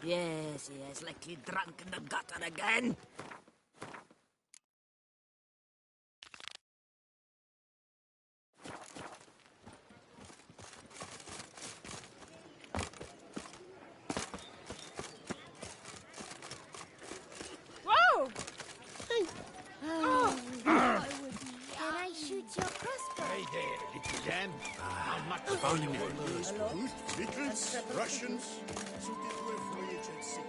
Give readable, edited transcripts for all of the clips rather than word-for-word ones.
Yes, yes, likely drunk in the gutter again. Whoa! Can I shoot your crossbow? Hey there, little lamb. How much for you were? Beetles, Russians, suited to a voyage at sea.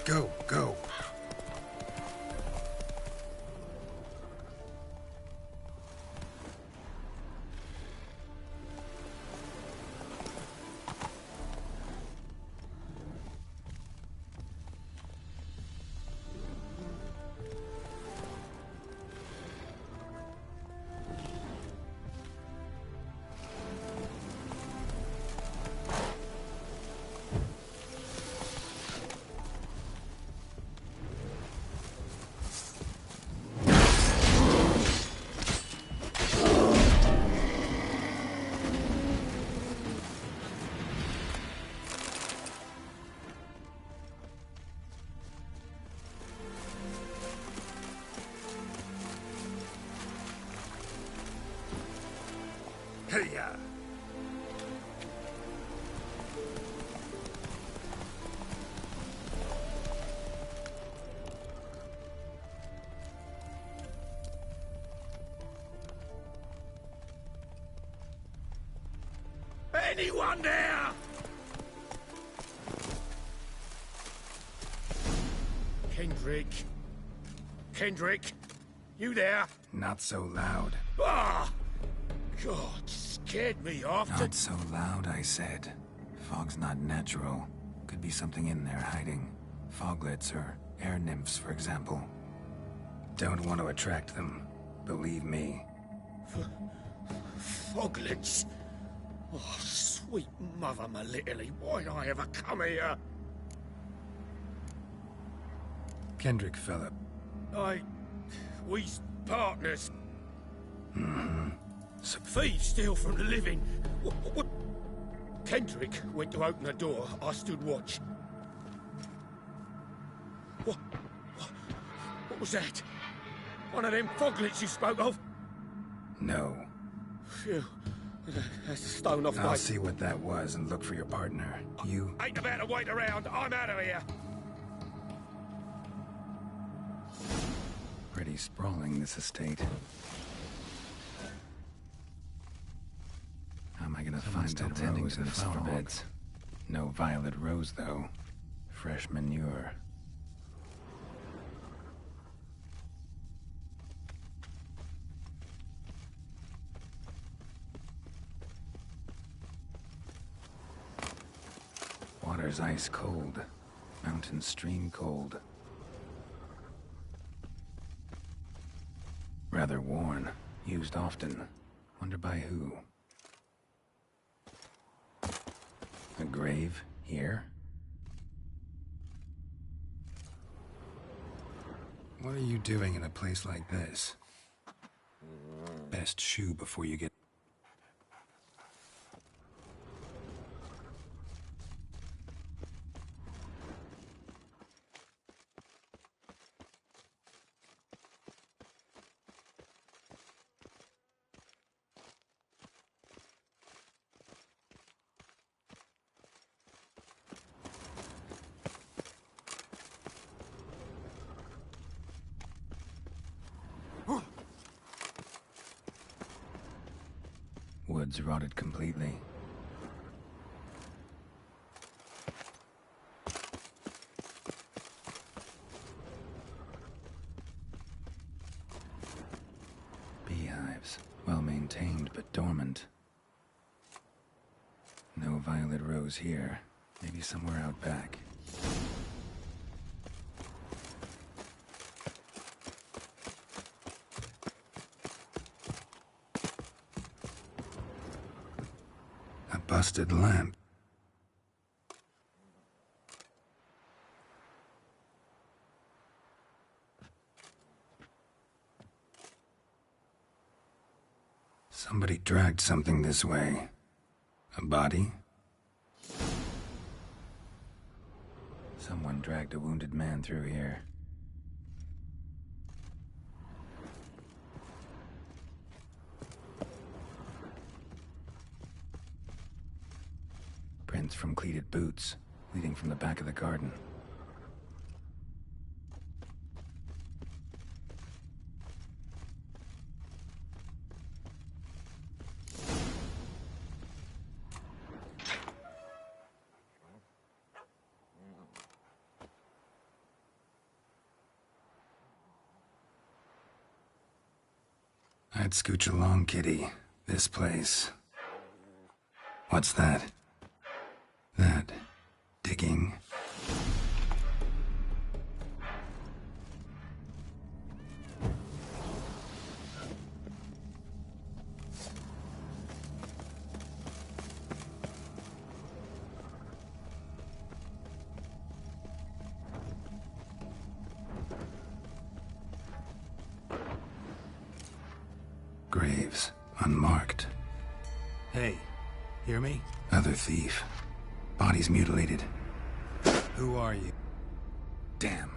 Go, go. Hey-ya! Anyone there? Kendrick. Kendrick, you there? Not so loud. Ah! God, scared me off to... Not so loud, I said. Fog's not natural. Could be something in there hiding. Foglets or air nymphs, for example. Don't want to attract them. Believe me. Foglets. Oh, sweet mother, my little, why'd I ever come here? Kendrick Phillip. We's partners. Mm-hmm. Thieves steal from the living. What? Kendrick went to open the door. I stood watch. What was that? One of them foglets you spoke of? No. Phew. That's a stone off I'll see what that was and look for your partner. You... Ain't about to wait around. I'm out of here. Pretty sprawling, this estate. How am I gonna find that rose in the flower beds? No violet rose, though. Fresh manure. Water's ice cold. Mountain stream cold. Rather worn. Used often. Wonder by who? A grave here? What are you doing in a place like this? Best shoe before you get... woods rotted completely. Beehives, well maintained but dormant. No violet rose here. Maybe somewhere out back. A busted lamp. Somebody dragged something this way. A body? Someone dragged a wounded man through here. Prints from cleated boots, leading from the back of the garden. I'd scooch along, kitty. This place. What's that? That... digging? Graves, unmarked. Hey, hear me? Other thief. Bodies mutilated. Who are you? Damn.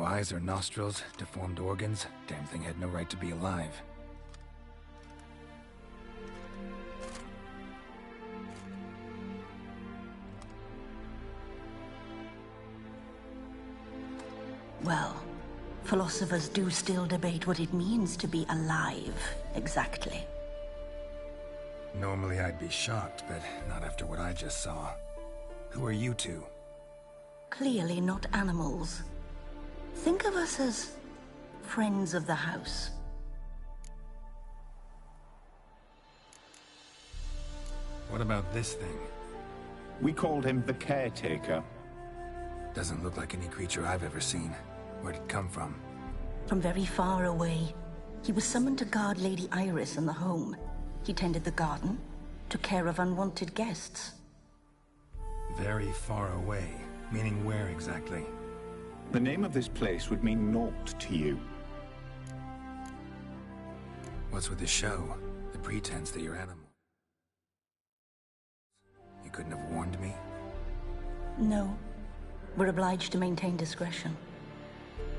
Eyes or nostrils, deformed organs. Damn thing had no right to be alive. Well, philosophers do still debate what it means to be alive, exactly. Normally I'd be shocked, but not after what I just saw. Who are you two? Clearly not animals. Think of us as friends of the house. What about this thing? We called him the Caretaker. Doesn't look like any creature I've ever seen. Where'd it come from? From very far away. He was summoned to guard Lady Iris in the home. He tended the garden, took care of unwanted guests. Very far away. Meaning where exactly? The name of this place would mean naught to you. What's with the show? The pretense that you're animal. You couldn't have warned me? No. We're obliged to maintain discretion.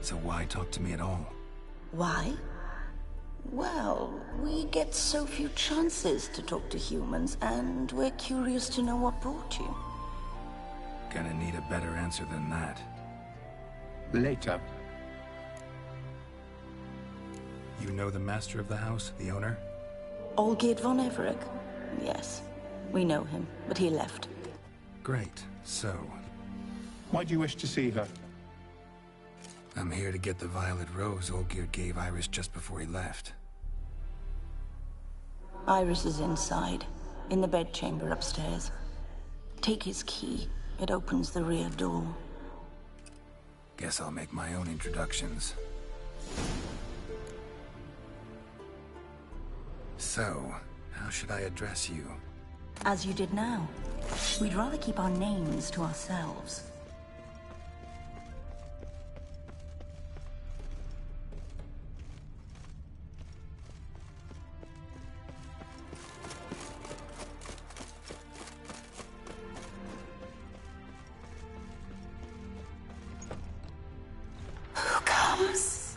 So why talk to me at all? Why? Well, we get so few chances to talk to humans, and we're curious to know what brought you. Gonna need a better answer than that. Later. You know the master of the house, the owner? Olgierd von Everec? Yes. We know him, but he left. Great. So... why do you wish to see her? I'm here to get the violet rose Olgierd gave Iris just before he left. Iris is inside, in the bedchamber upstairs. Take his key. It opens the rear door. Guess I'll make my own introductions. So, how should I address you? As you did now. We'd rather keep our names to ourselves. Who comes?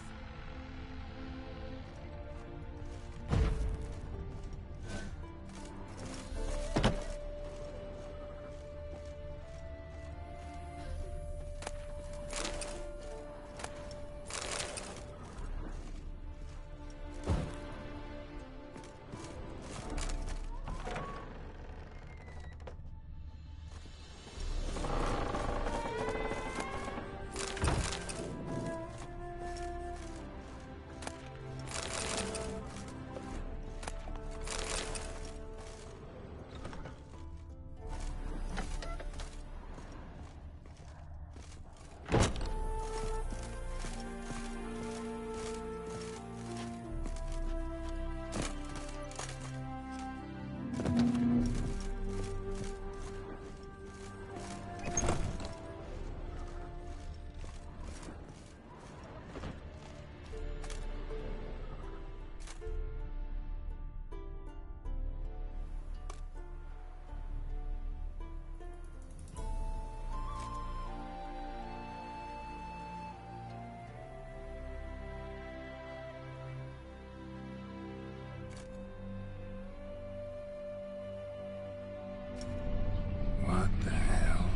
What the hell?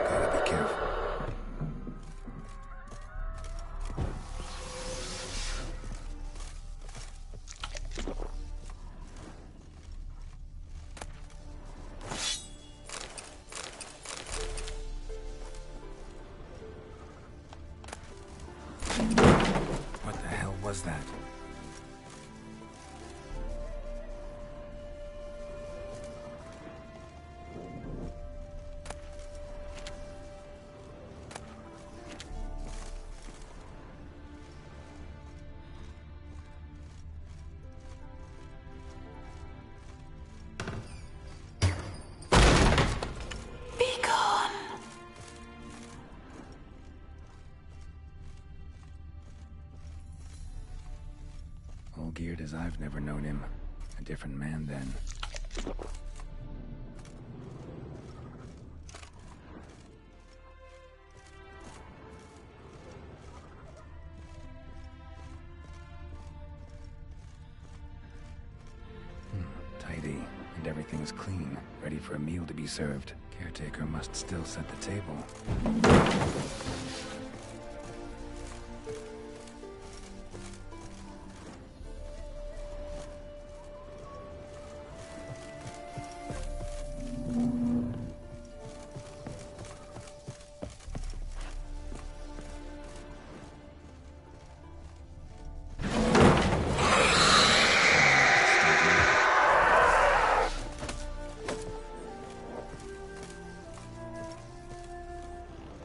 Gotta be careful. What the hell was that? Be gone. All geared as I've never known him. A different man then. Tidy, and everything's clean, ready for a meal to be served. Caretaker must still set the table.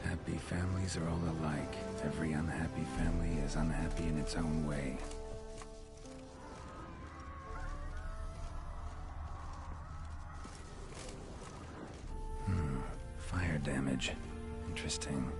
Happy families are all alike. Every unhappy family is unhappy in its own way. Fire damage. Interesting.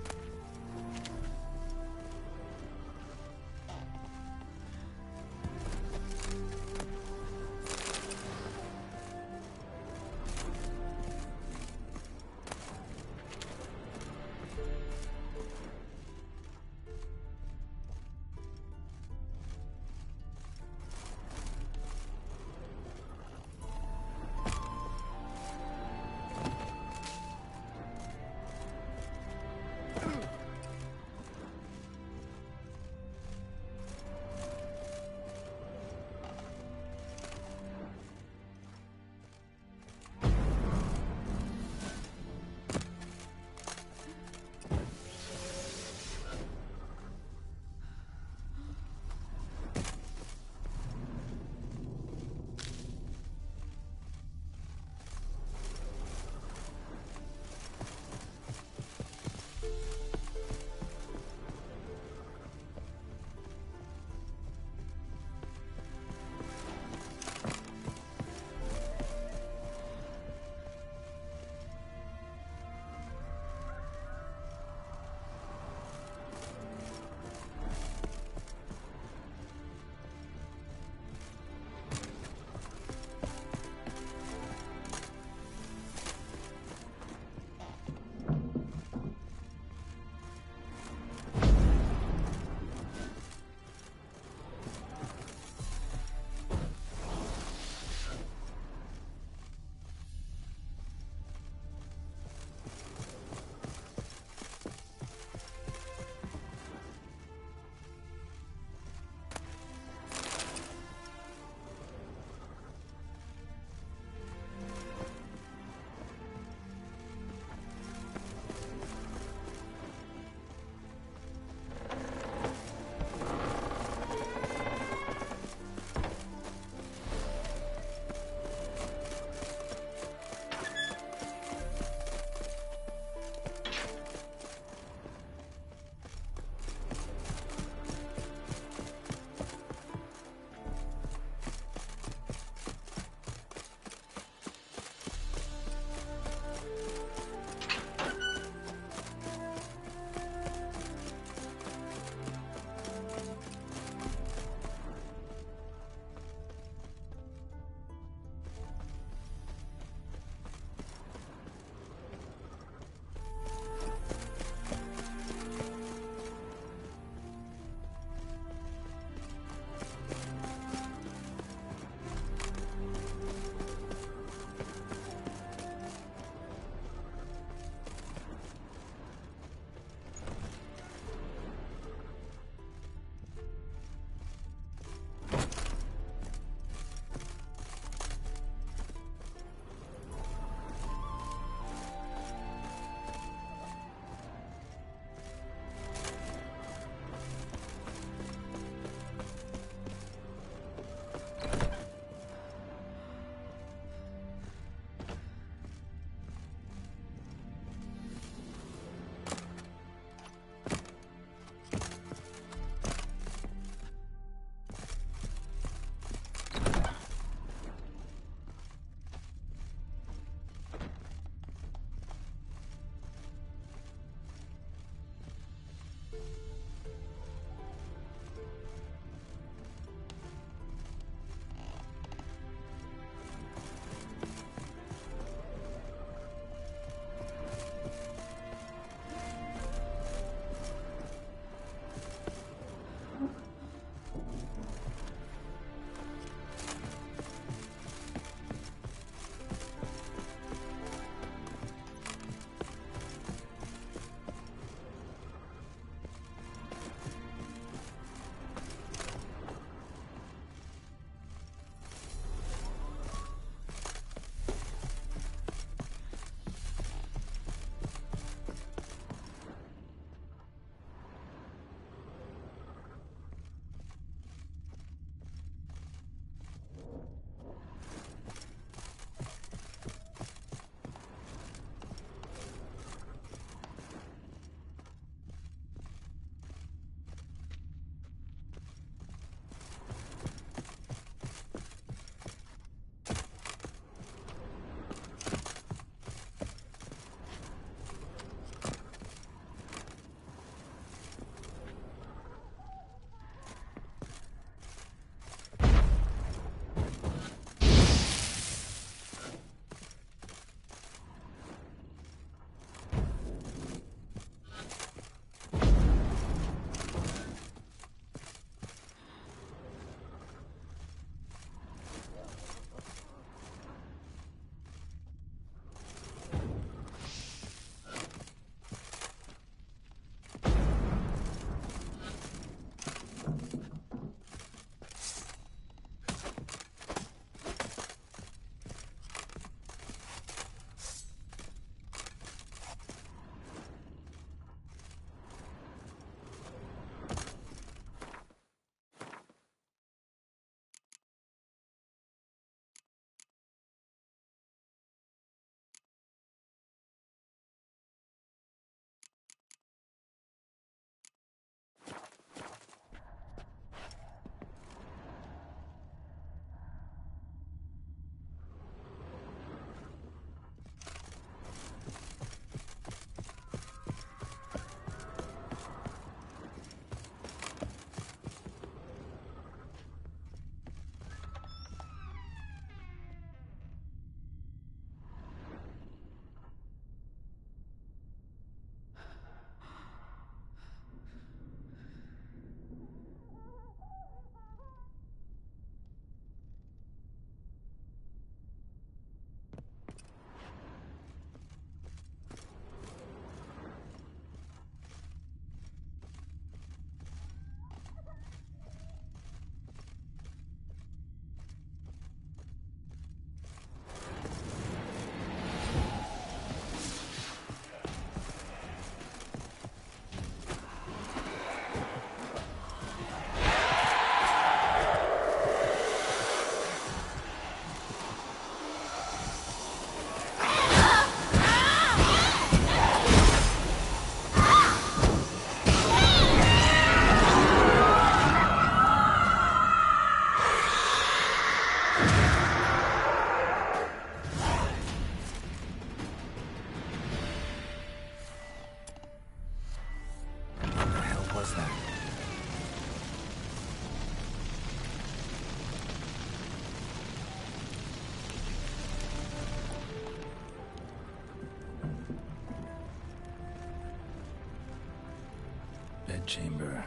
Bedchamber.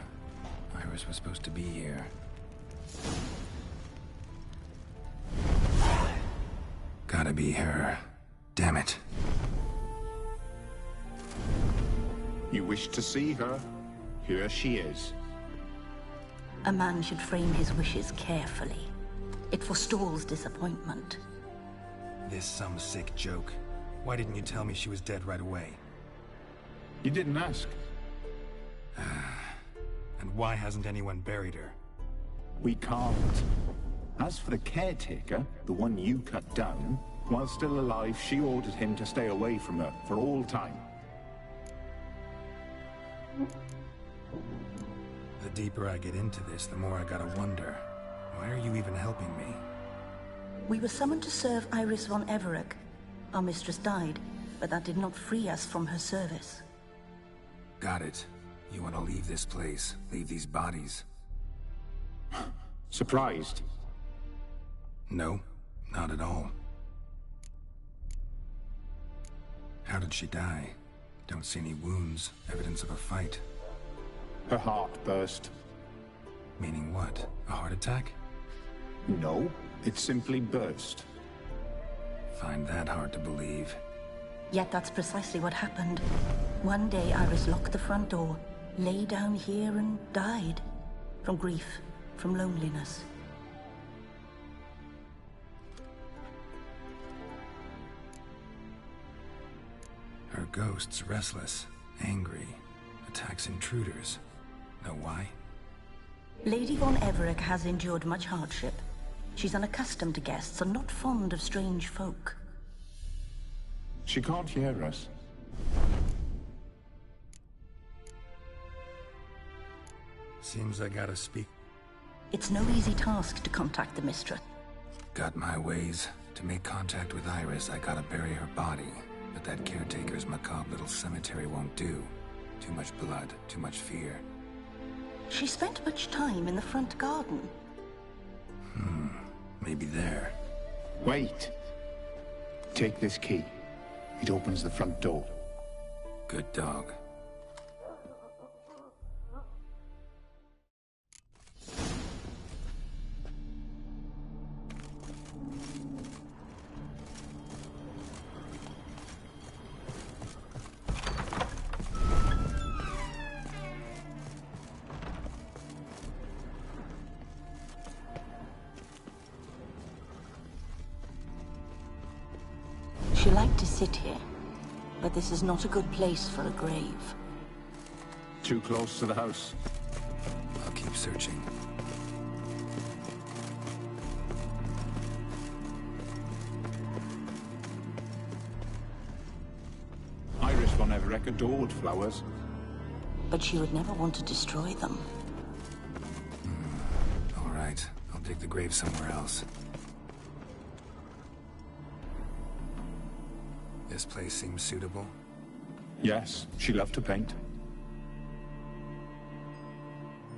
Iris was supposed to be here. Gotta be her. Damn it. You wish to see her? Here she is. A man should frame his wishes carefully. It forestalls disappointment. This some sick joke. Why didn't you tell me she was dead right away? You didn't ask. And why hasn't anyone buried her? We can't. As for the caretaker, the one you cut down, while still alive, she ordered him to stay away from her for all time. The deeper I get into this, the more I gotta wonder. Why are you even helping me? We were summoned to serve Iris von Everec. Our mistress died, but that did not free us from her service. Got it. You want to leave this place, leave these bodies? Surprised? No, not at all. How did she die? Don't see any wounds, evidence of a fight. Her heart burst. Meaning what? A heart attack? No, it simply burst. Find that hard to believe. Yet that's precisely what happened. One day Iris locked the front door, lay down here and died. From grief, from loneliness. Her ghost's restless, angry, attacks intruders. Know why? Lady von Everec has endured much hardship. She's unaccustomed to guests and not fond of strange folk. She can't hear us. Seems I gotta speak. It's no easy task to contact the mistress. Got my ways. To make contact with Iris, I gotta bury her body. But that caretaker's macabre little cemetery won't do. Too much blood, too much fear. She spent much time in the front garden. Maybe there. Wait. Take this key. It opens the front door. Good dog. She liked to sit here, but this is not a good place for a grave. Too close to the house. I'll keep searching. Iris von Everec adored flowers. But she would never want to destroy them. All right, I'll dig the grave somewhere else. This place seems suitable. Yes, she loved to paint.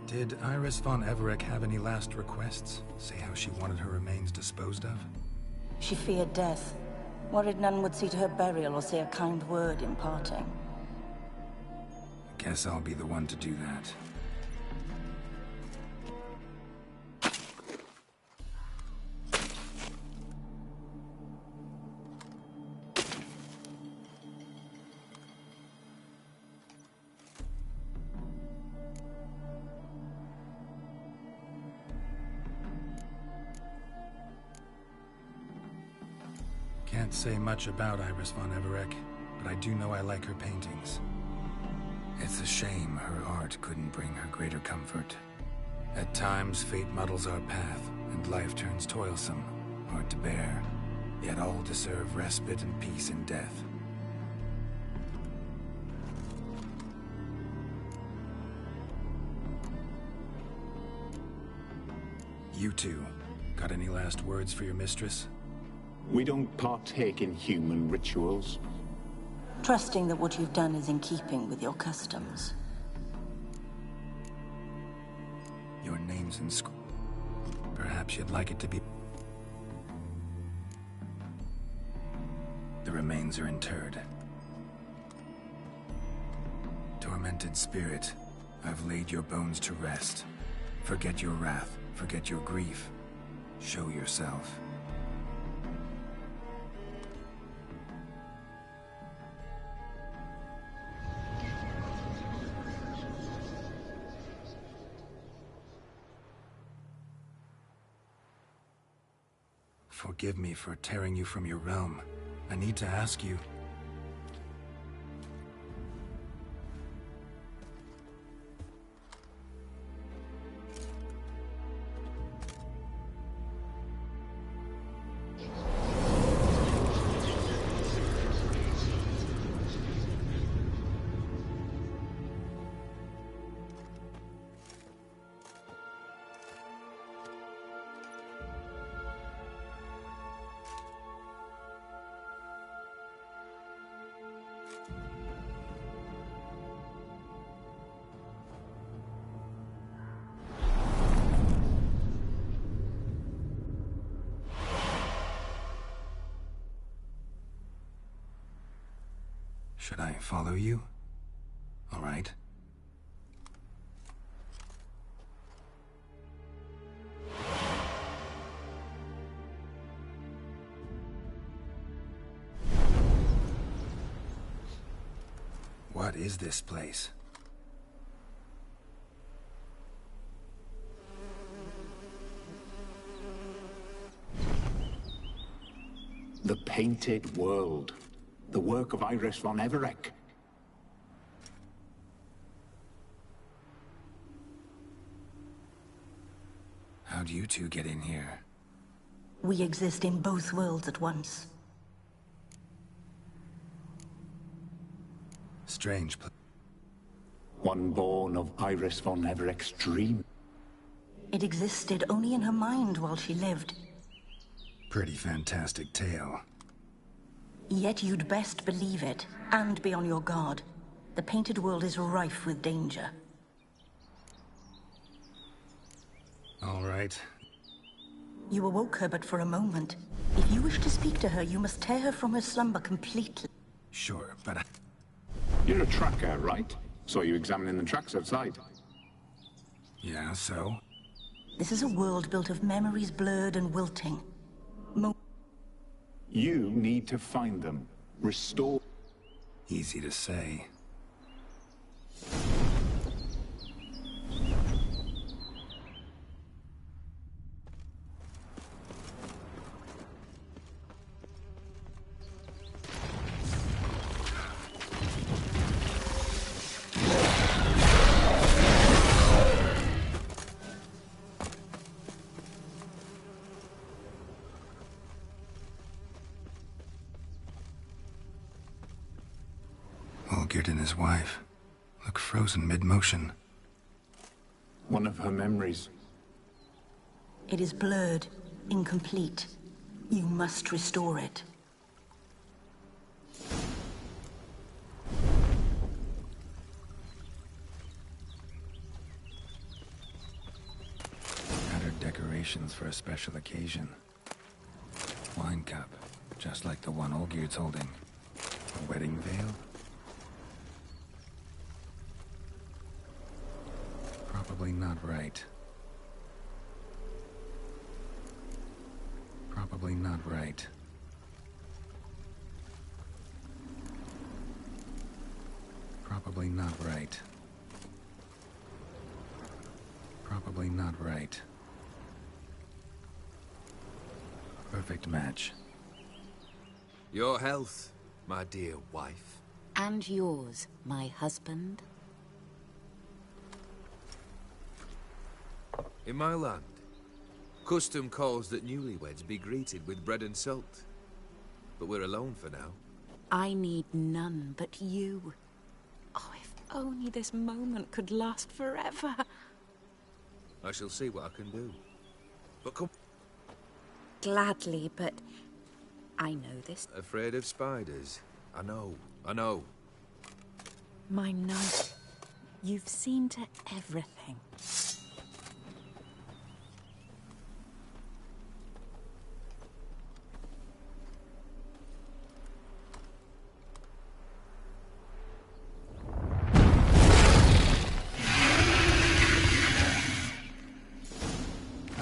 Did Iris von Everec have any last requests? Say how she wanted her remains disposed of? She feared death, worried none would see to her burial or say a kind word in parting. Guess I'll be the one to do that. Can't say much about Iris von Everec, but I do know I like her paintings. It's a shame her art couldn't bring her greater comfort. At times, fate muddles our path, and life turns toilsome, hard to bear. Yet all deserve respite and peace in death. You two, got any last words for your mistress? We don't partake in human rituals. Trusting that what you've done is in keeping with your customs. Your name's in Perhaps you'd like it to be. The remains are interred. Tormented spirit, I've laid your bones to rest. Forget your wrath, forget your grief. Show yourself. Forgive me for tearing you from your realm. I need to ask you... Should I follow you? All right. What is this place? The Painted World. The work of Iris von Everec. How'd you two get in here? We exist in both worlds at once. Strange. One born of Iris von Everec's dream. It existed only in her mind while she lived. Pretty fantastic tale. Yet you'd best believe it, and be on your guard. The Painted World is rife with danger. All right. You awoke her but for a moment. If you wish to speak to her, you must tear her from her slumber completely. Sure, but You're a tracker, right? Saw you examining the tracks outside. yeah, so? This is a world built of memories blurred and wilting. You need to find them. Restore... Easy to say. Olgierd and his wife look frozen mid-motion. One of her memories. It is blurred, incomplete. You must restore it. Tattered decorations for a special occasion. Wine cup, just like the one Olgierd's holding. A wedding veil? Probably not right. Probably not right. Probably not right. Probably not right. Perfect match. Your health, my dear wife. And yours, my husband. In my land, custom calls that newlyweds be greeted with bread and salt. But we're alone for now. I need none but you. Oh, if only this moment could last forever. I shall see what I can do. But come... Gladly, but I know this. Afraid of spiders. I know, I know. My knight, you've seen to everything.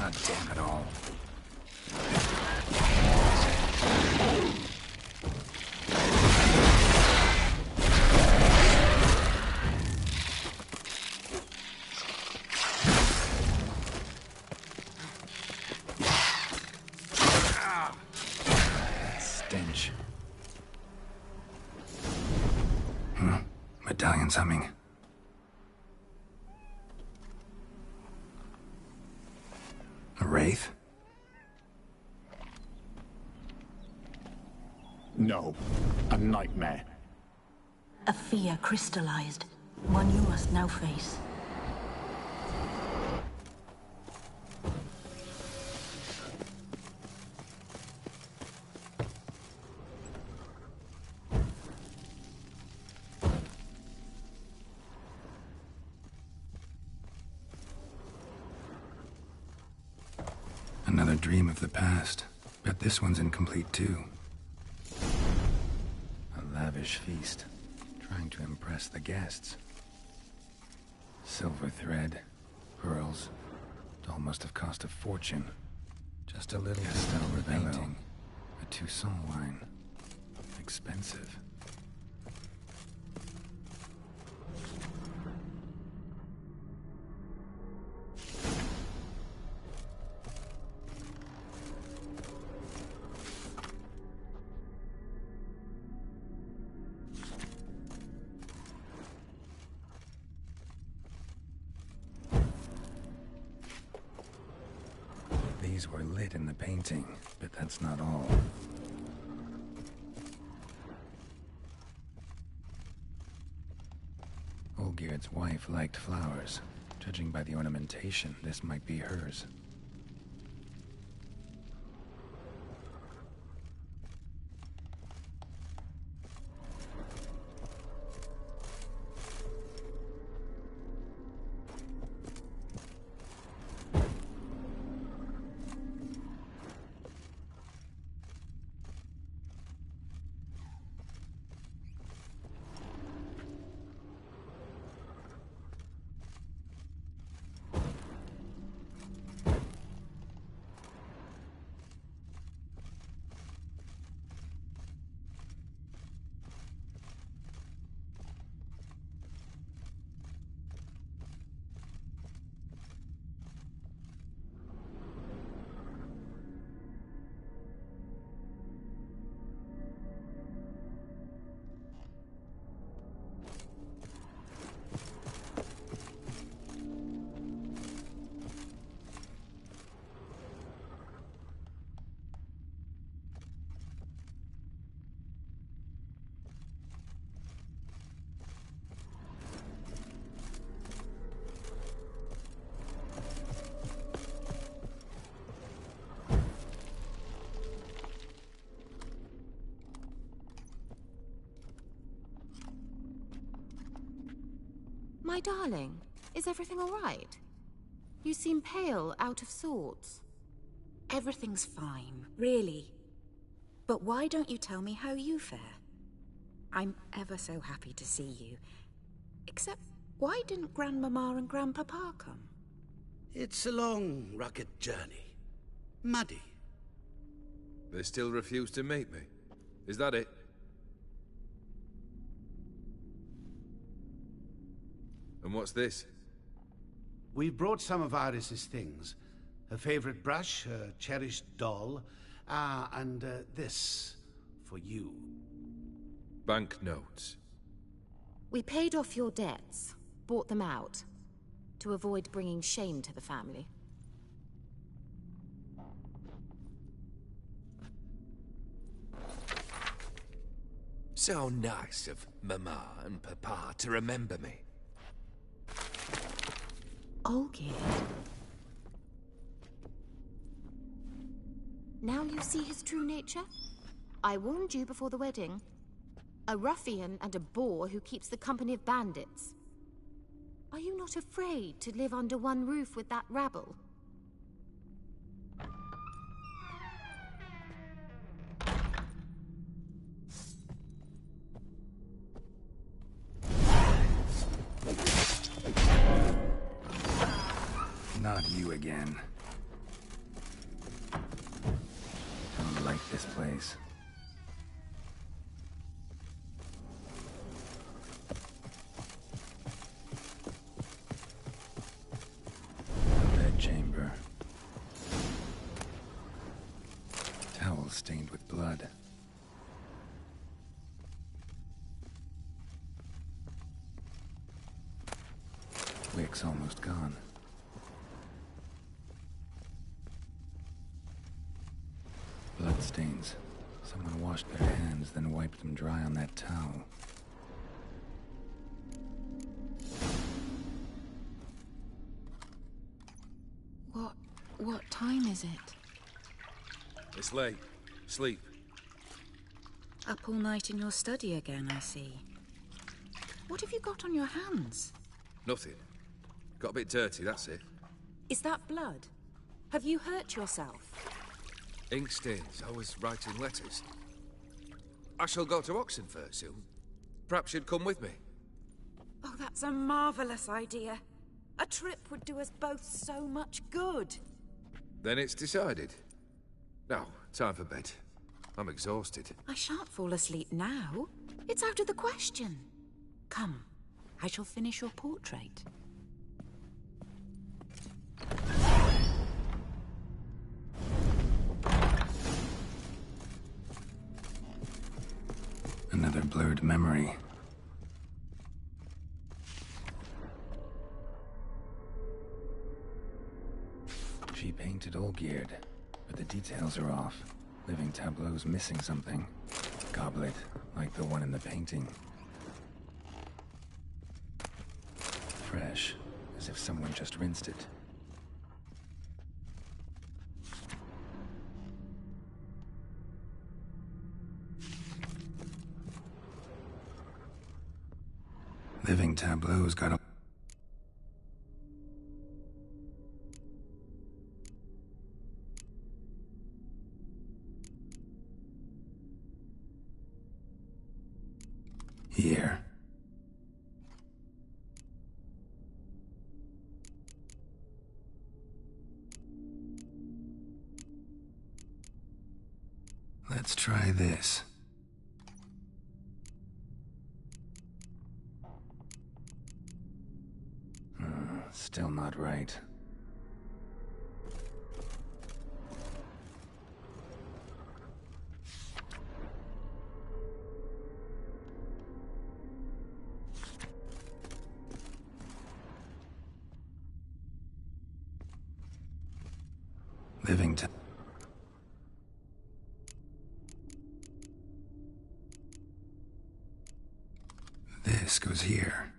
God damn it all. Stench. Medallion's humming. A wraith? No. A nightmare. A fear crystallized. One you must now face. Another dream of the past. Bet this one's incomplete too. A lavish feast, trying to impress the guests. Silver thread, pearls. Doll must have cost a fortune. Just a little Castell painting. A Toussaint wine. Expensive. These were lit in the painting, but that's not all. Olgierd's wife liked flowers. Judging by the ornamentation, this might be hers. My darling, is everything all right? You seem pale, out of sorts. Everything's fine, really. But why don't you tell me how you fare? I'm ever so happy to see you. Except, why didn't Grandmama and Grandpapa come? It's a long, rugged journey. Muddy. They still refuse to meet me. Is that it? And what's this? We brought some of Iris's things. Her favorite brush, her cherished doll, and this for you. Banknotes. We paid off your debts, bought them out, to avoid bringing shame to the family. So nice of Mama and Papa to remember me. Olgierd. Now you see his true nature? I warned you before the wedding. A ruffian and a boor who keeps the company of bandits. Are you not afraid to live under one roof with that rabble? Not you again. like this place. A bed chamber. Towels stained with blood. Wick's almost gone. Bloodstains. Someone washed their hands, then wiped them dry on that towel. What time is it? It's late. Sleep. Up all night in your study again, I see. What have you got on your hands? Nothing. Got a bit dirty, that's it. Is that blood? Have you hurt yourself? Ink stains. I was writing letters. I shall go to Oxenfurt soon. Perhaps you'd come with me. Oh, that's a marvelous idea. A trip would do us both so much good. Then it's decided. Now, time for bed. I'm exhausted. I shan't fall asleep now. It's out of the question. Come, I shall finish your portrait. Another blurred memory. She painted Olgierd, but the details are off. Living tableau's missing something. Goblet, like the one in the painting. Fresh, as if someone just rinsed it. Living tableau's got a... Here. Let's try this. Still not right. Living t- This goes here.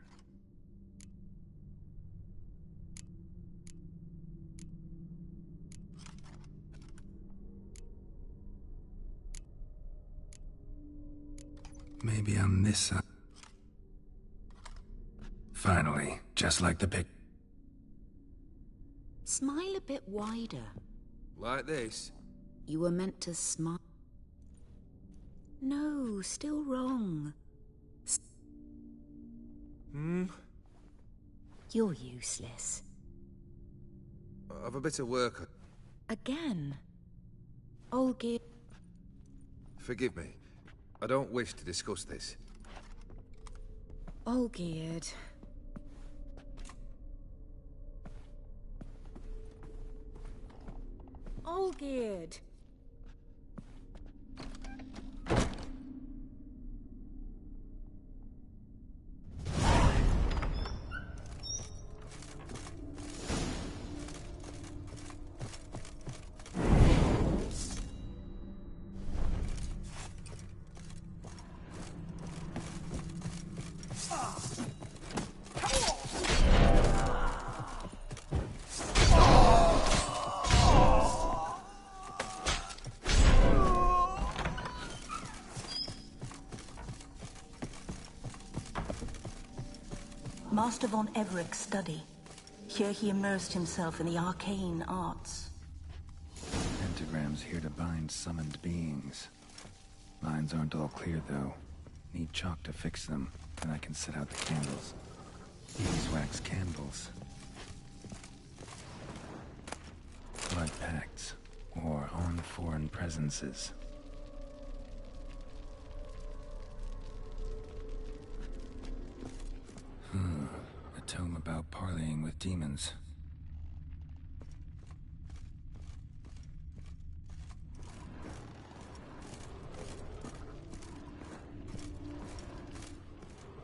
Maybe on this side. Finally, just like the pic. Smile a bit wider. Like this? You were meant to smile. No, still wrong. You're useless. I've a bit of work. Again. Olgierd. Forgive me. I don't wish to discuss this. Olgierd. Olgierd. Master von Everek's study. Here he immersed himself in the arcane arts. Pentagrams here to bind summoned beings. Lines aren't all clear, though. Need chalk to fix them, then I can set out the candles. Beeswax candles. Blood pacts, or on foreign presences. with demons.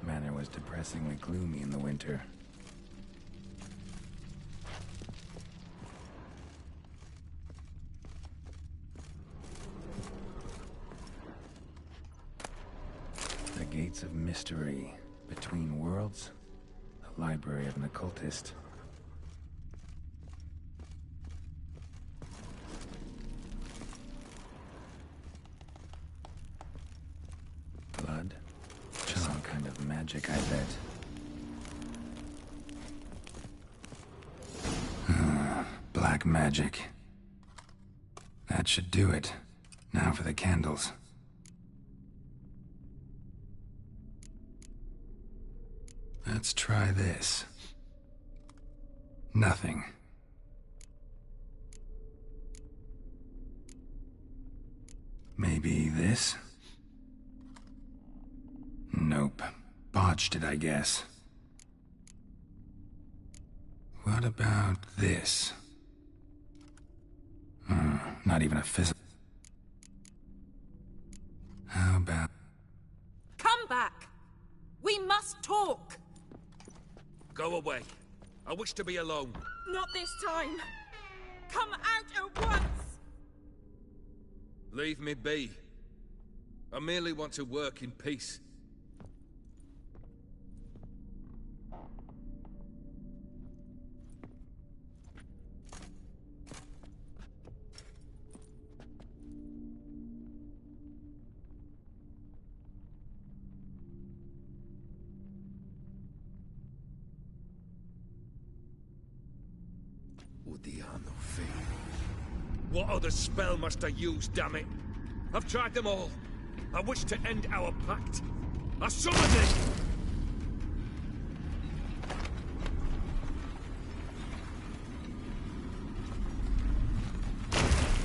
Manor was depressingly gloomy in the winter. The Gates of Mystery. Between Worlds? The library of an occultist. Blood? Some kind of magic, I bet. Black magic. That should do it. Now for the candles. Let's try this. Nothing. Maybe this? Nope. Botched it, I guess. What about this? Not even a physical. How about... Come back! We must talk! Go away. I wish to be alone. Not this time! Come out at once! Leave me be. I merely want to work in peace. What other spell must I use, damn it? I've tried them all. I wish to end our pact. I summoned it!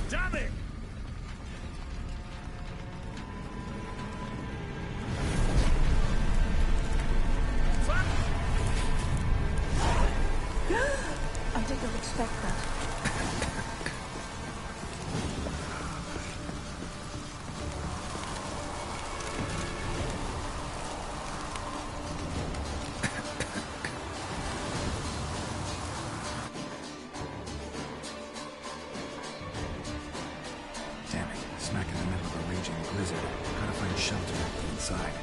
Damn it! I did not expect that. Smack in the middle of a raging blizzard. Gotta find shelter inside.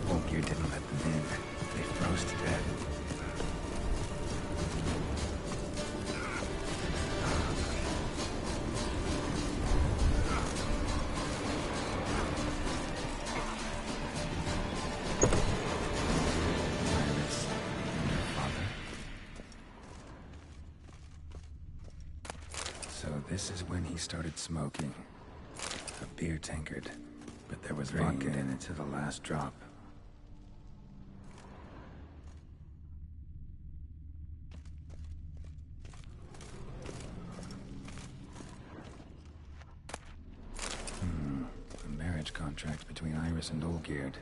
Olgierd didn't let them in. They froze to death. This is when he started smoking. A beer tankard, but there was vodka in it to the last drop. A marriage contract between Iris and Olgierd.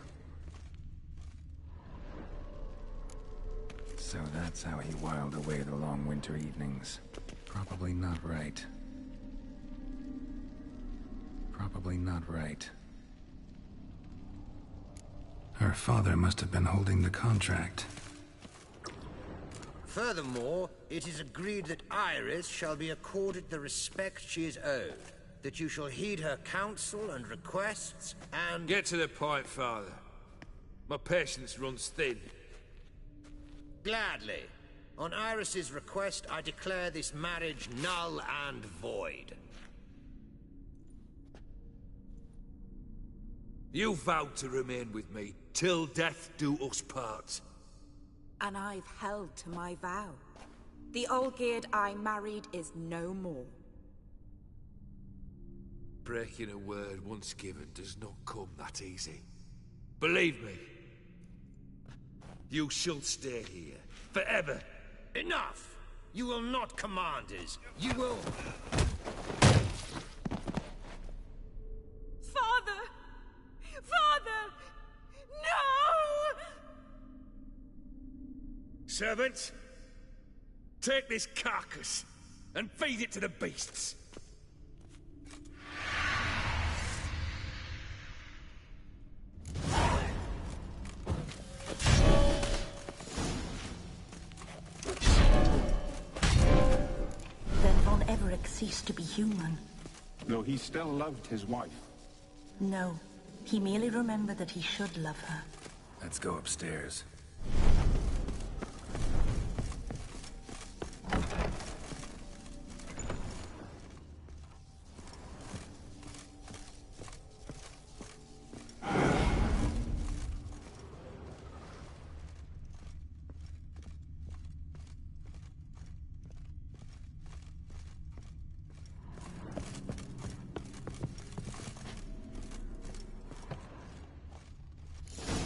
So that's how he whiled away the long winter evenings. Probably not right. Probably not right. Her father must have been holding the contract. Furthermore, it is agreed that Iris shall be accorded the respect she is owed, that you shall heed her counsel and requests, and... Get to the point, Father. My patience runs thin. Gladly. On Iris's request, I declare this marriage null and void. You vowed to remain with me, till death do us part. And I've held to my vow. The Olgierd I married is no more. Breaking a word once given does not come that easy. Believe me, you shall stay here forever. Enough! You will not command us. You will... Father! Father! No! Servants, take this carcass and feed it to the beasts. Then Von Everec ceased to be human. Though he still loved his wife. No, he merely remembered that he should love her. Let's go upstairs.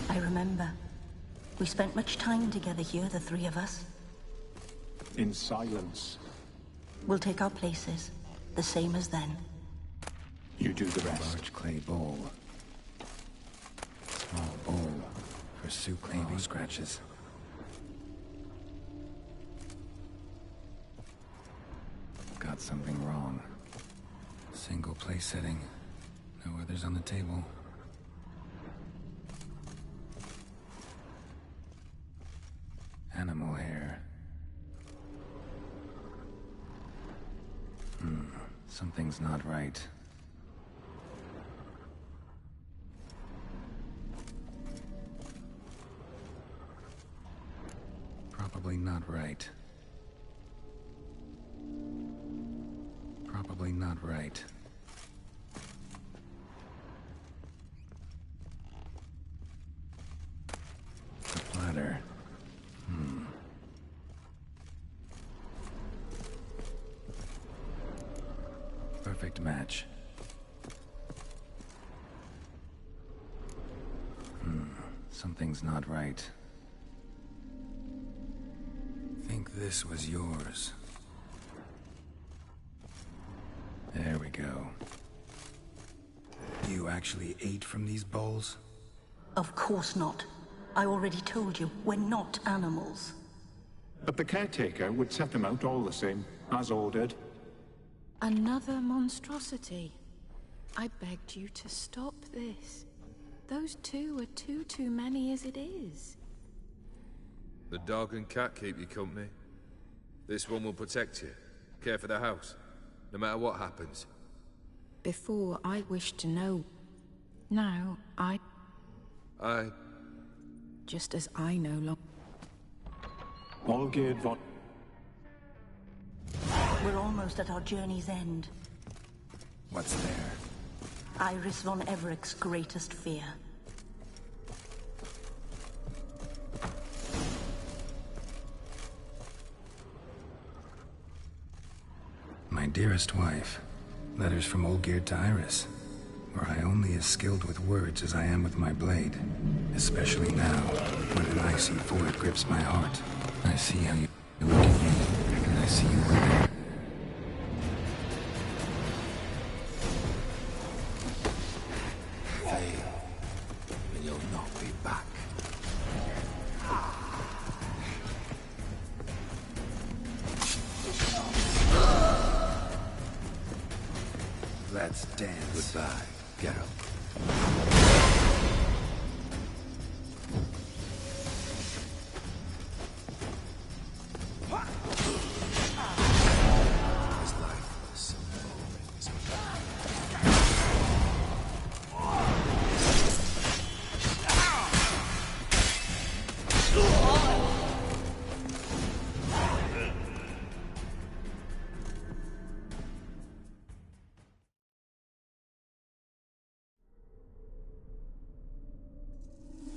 I remember. We spent much time together here, the three of us. In silence. We'll take our places, the same as then. You do the rest. Large clay bowl. Small bowl for soup clay scratches. Got something wrong. Single place setting. No others on the table. Animal hair. Something's not right. Probably not right. Probably not right. The platter. Perfect match. Something's not right. Think this was yours. There we go. You actually ate from these bowls? Of course not. I already told you, we're not animals. But the caretaker would set them out all the same, as ordered. Another monstrosity. I begged you to stop this. Those two are too many as it is. The dog and cat keep you company. This one will protect you, care for the house, no matter what happens. Before, I wished to know. Now, I... Just as I no longer... Olgierd von... We're almost at our journey's end. What's there? Iris von Everec's greatest fear. My dearest wife. Letters from Olgierd to Iris. Were I only as skilled with words as I am with my blade. Especially now, when an icy void grips my heart. I see how you look at me, and I see you there. Fail, and you'll not be back. Let's dance. Goodbye, Geralt.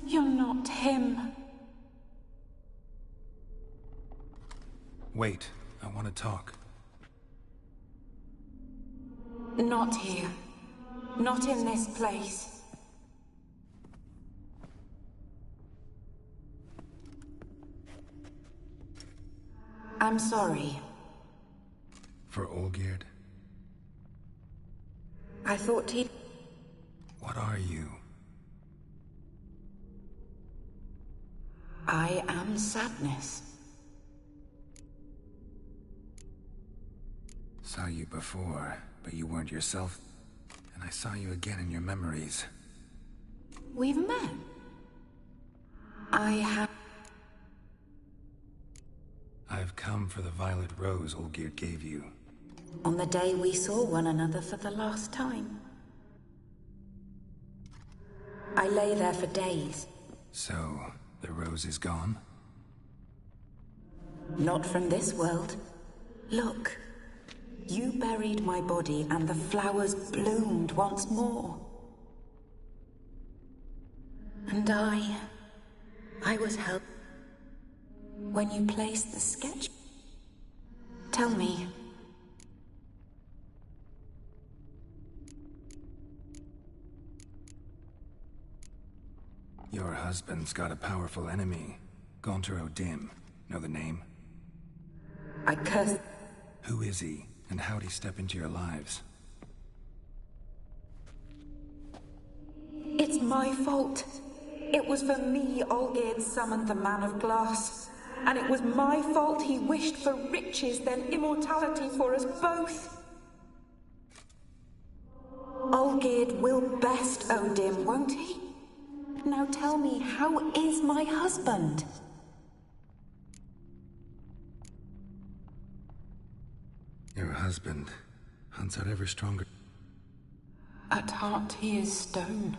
You're not him. Wait, I want to talk. Not here. Not in this place. I'm sorry. For Olgierd? I thought he'd... What are you? I am sadness. Saw you before, but you weren't yourself. And I saw you again in your memories. We've met. I've come for the violet rose Olgierd gave you. On the day we saw one another for the last time. I lay there for days. So, the rose is gone? Not from this world. Look. You buried my body and the flowers bloomed once more. And I was helped. When you placed the sketch... Tell me. Your husband's got a powerful enemy. Gaunter O'Dim. Know the name? I curse... Who is he, and how'd he step into your lives? It's my fault. It was for me Olgierd summoned the Man of Glass. And it was my fault he wished for riches, then immortality for us both. Olgierd will best O'Dim, won't he? Now tell me, how is my husband? Your husband hunts out ever stronger. At heart he is stone.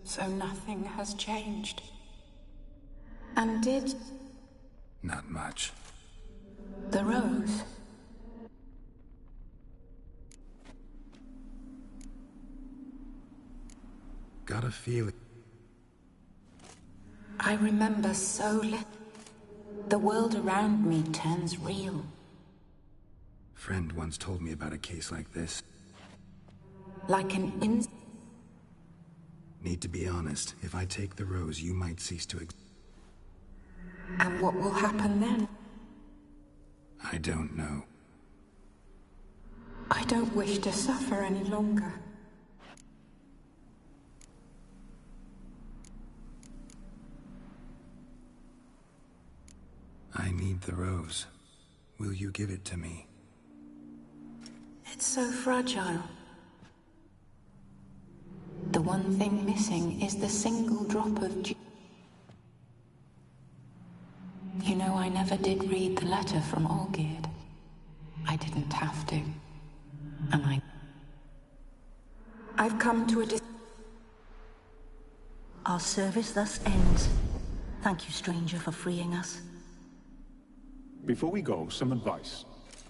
So nothing has changed. And did... Not much. The rose? Got a feeling. I remember so little. The world around me turns real. Friend once told me about a case like this. Like an Need to be honest. If I take the rose, you might cease to exist. And what will happen then? I don't know. I don't wish to suffer any longer. I need the rose. Will you give it to me? It's so fragile. The one thing missing is the single drop of dew. You know, I never did read the letter from Olgierd. I didn't have to. And I've come to a Our service thus ends. Thank you, stranger, for freeing us. Before we go, some advice.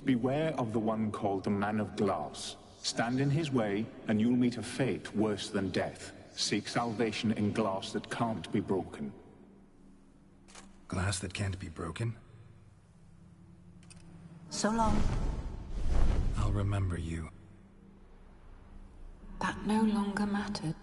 Beware of the one called the Man of Glass. Stand in his way, and you'll meet a fate worse than death. Seek salvation in glass that can't be broken. Glass that can't be broken? So long. I'll remember you. That no longer matters.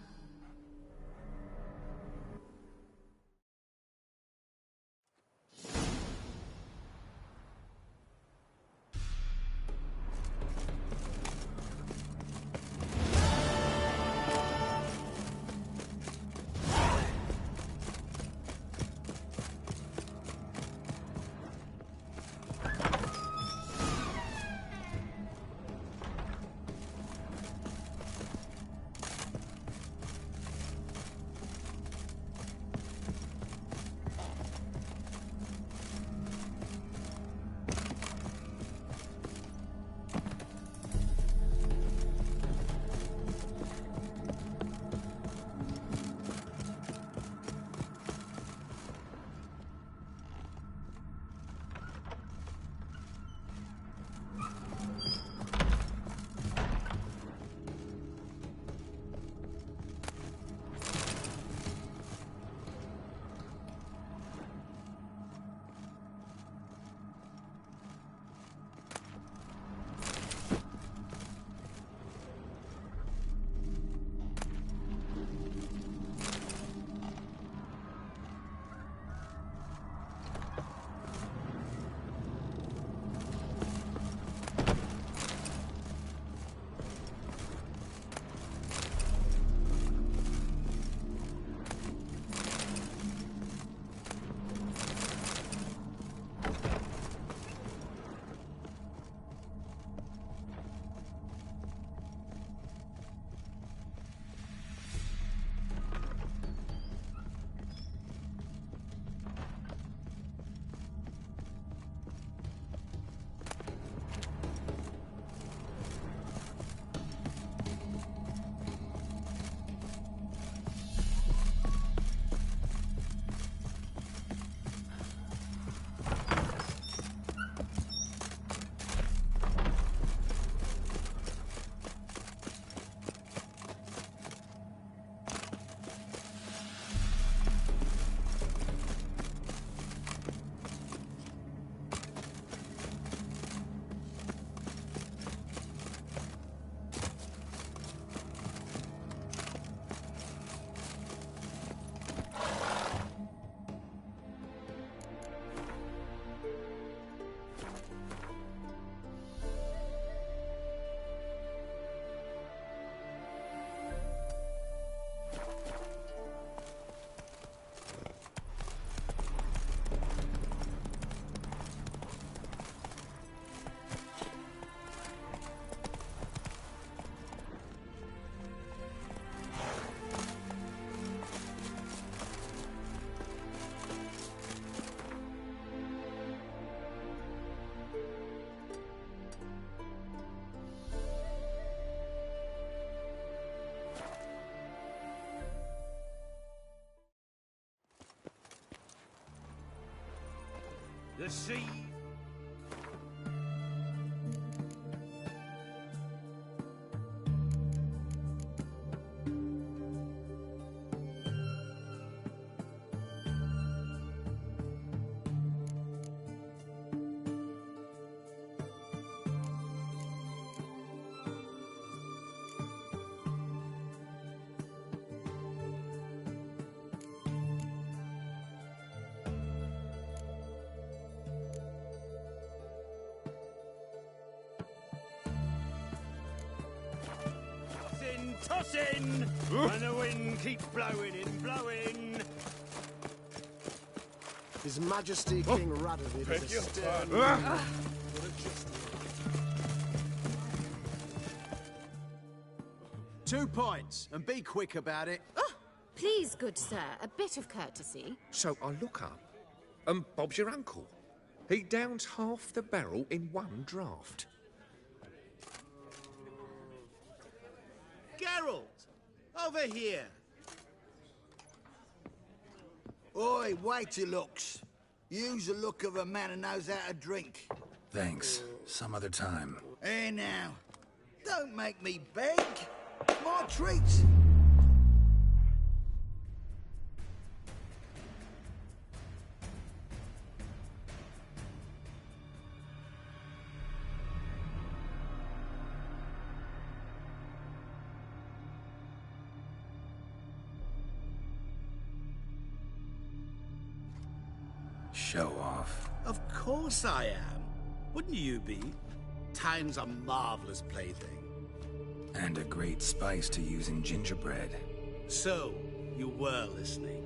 The sea. Tossing! And the wind keeps blowing and blowing. His Majesty King Radovid beg is your a stern... pardon. What a just one. 2 points, and be quick about it. Oh, please, good sir, a bit of courtesy. So I look up, and Bob's your uncle. He downs half the barrel in one draught. Geralt! Over here! Oi, wait your looks. Use the look of a man who knows how to drink. Thanks. Some other time. Here now. Don't make me beg. My treats. Show off. Of course I am. Wouldn't you be? Time's a marvelous plaything. And a great spice to use in gingerbread. So, you were listening.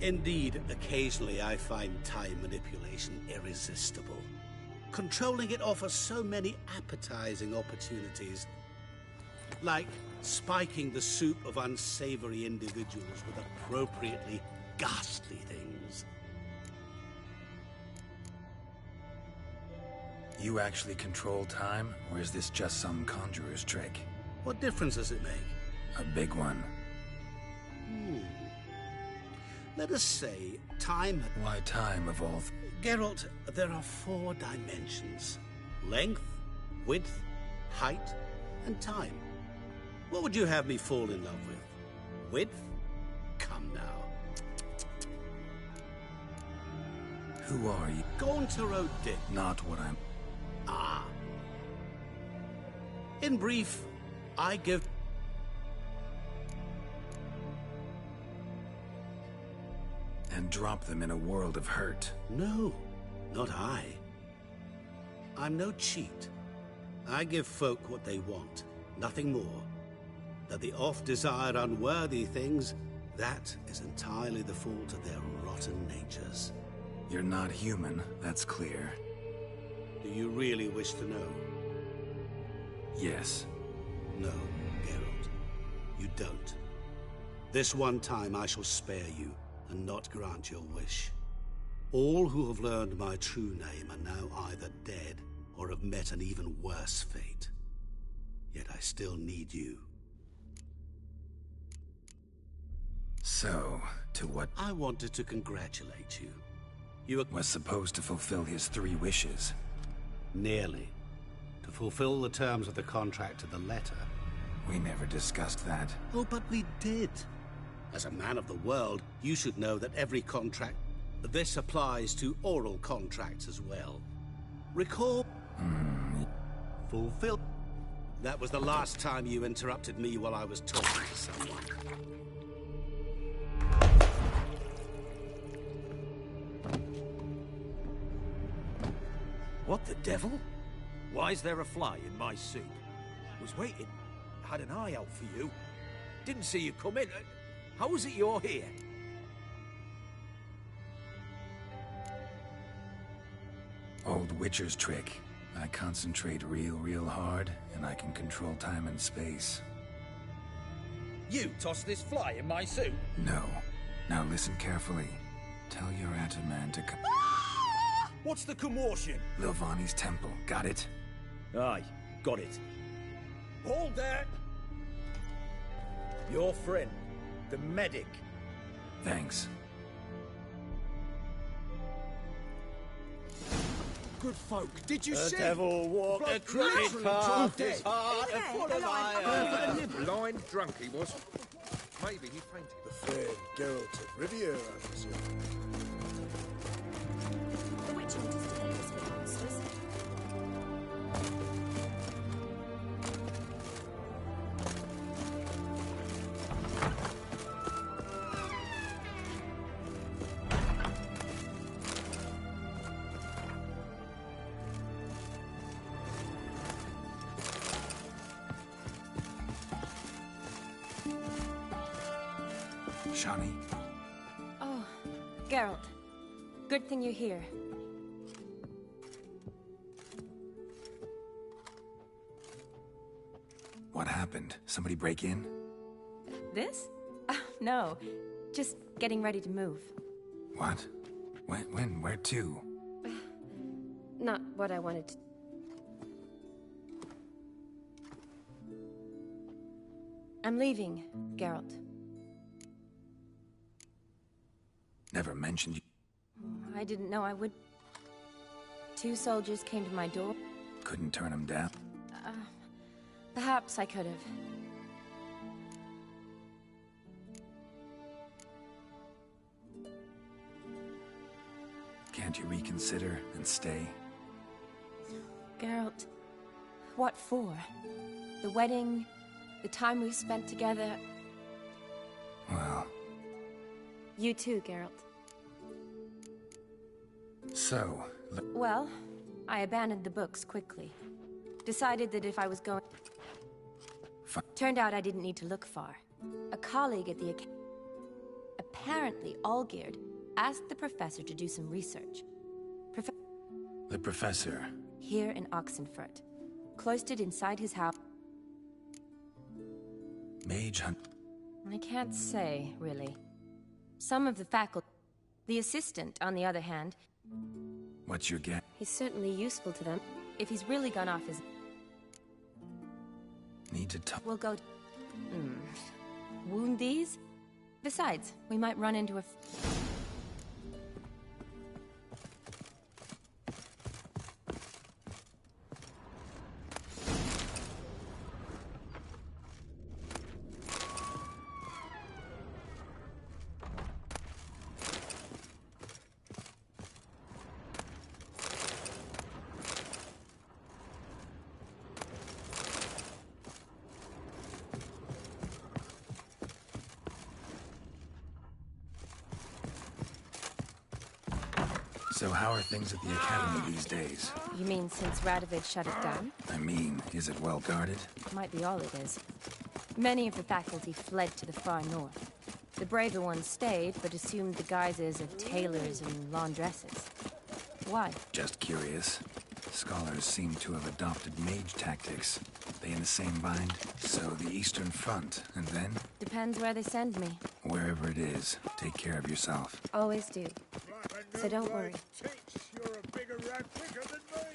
Indeed, occasionally I find time manipulation irresistible. Controlling it offers so many appetizing opportunities. Like spiking the soup of unsavory individuals with appropriately ghastly things. You actually control time, or is this just some conjurer's trick? What difference does it make? A big one. Let us say time... Why time of all... Geralt, there are 4 dimensions. Length, width, height, and time. What would you have me fall in love with? Width? Come now. Who are you? Gauntero Dick. Not what I'm... Ah. In brief, I give... And drop them in a world of hurt. No, not I. I'm no cheat. I give folk what they want, nothing more. That the oft-desired unworthy things, that is entirely the fault of their rotten natures. You're not human, that's clear. Do you really wish to know? Yes. No, Geralt. You don't. This one time I shall spare you, and not grant your wish. All who have learned my true name are now either dead, or have met an even worse fate. Yet I still need you. So, to what... I wanted to congratulate you. You was supposed to fulfill his 3 wishes. Nearly. To fulfill the terms of the contract to the letter. We never discussed that. Oh, but we did. As a man of the world, you should know that every contract... This applies to oral contracts as well. Recall... Fulfill... That was the last time you interrupted me while I was talking to someone. What the devil? Why is there a fly in my soup? Was waiting. Had an eye out for you. Didn't see you come in. How is it you're here? Old Witcher's trick. I concentrate real hard, and I can control time and space. You tossed this fly in my soup? No. Now listen carefully. Tell your Ataman to come... What's the commotion? Lilvani's temple. Got it? Aye, got it. Hold there! Your friend, the medic. Thanks. good folk. Did you The see? devil walked a crooked path, his heart a full of iron. Blind drunk he was. Maybe he fainted. The fair Geralt of Rivia, I presume. The witch hunt is dangerous for monsters. Shani, Oh, Geralt. Good thing you're here. what happened? Somebody break in? This? No. Just getting ready to move. What? When? Where to? Not what I wanted to... I'm leaving, Geralt. Never mentioned you. I didn't know I would. 2 soldiers came to my door. Couldn't turn him down. Perhaps I could have. Can't you reconsider and stay? Geralt, what for? The wedding, the time we've spent together. Well... You too, Geralt. So... Well, I abandoned the books quickly. Decided that if I was going... Turned out I didn't need to look far. A colleague at the apparently Olgierd asked the professor to do some research. The professor? Here in Oxenfurt. Cloistered inside his house. Mage hunt... I can't say, really. Some of the faculty... The assistant, on the other hand... What's your guess? He's certainly useful to them. If he's really gone off his... Need to talk... We'll go... Wound these? Besides, we might run into a... So how are things at the Academy these days? You mean since Radovid shut it down? I mean, is it well guarded? Might be all it is. Many of the faculty fled to the far north. The braver ones stayed, but assumed the guises of tailors and laundresses. Why? Just curious. Scholars seem to have adopted mage tactics. They in the same bind? So the Eastern Front, and then? Depends where they send me. Wherever it is, take care of yourself. Always do. So don't worry. You're a bigger rat quicker than me.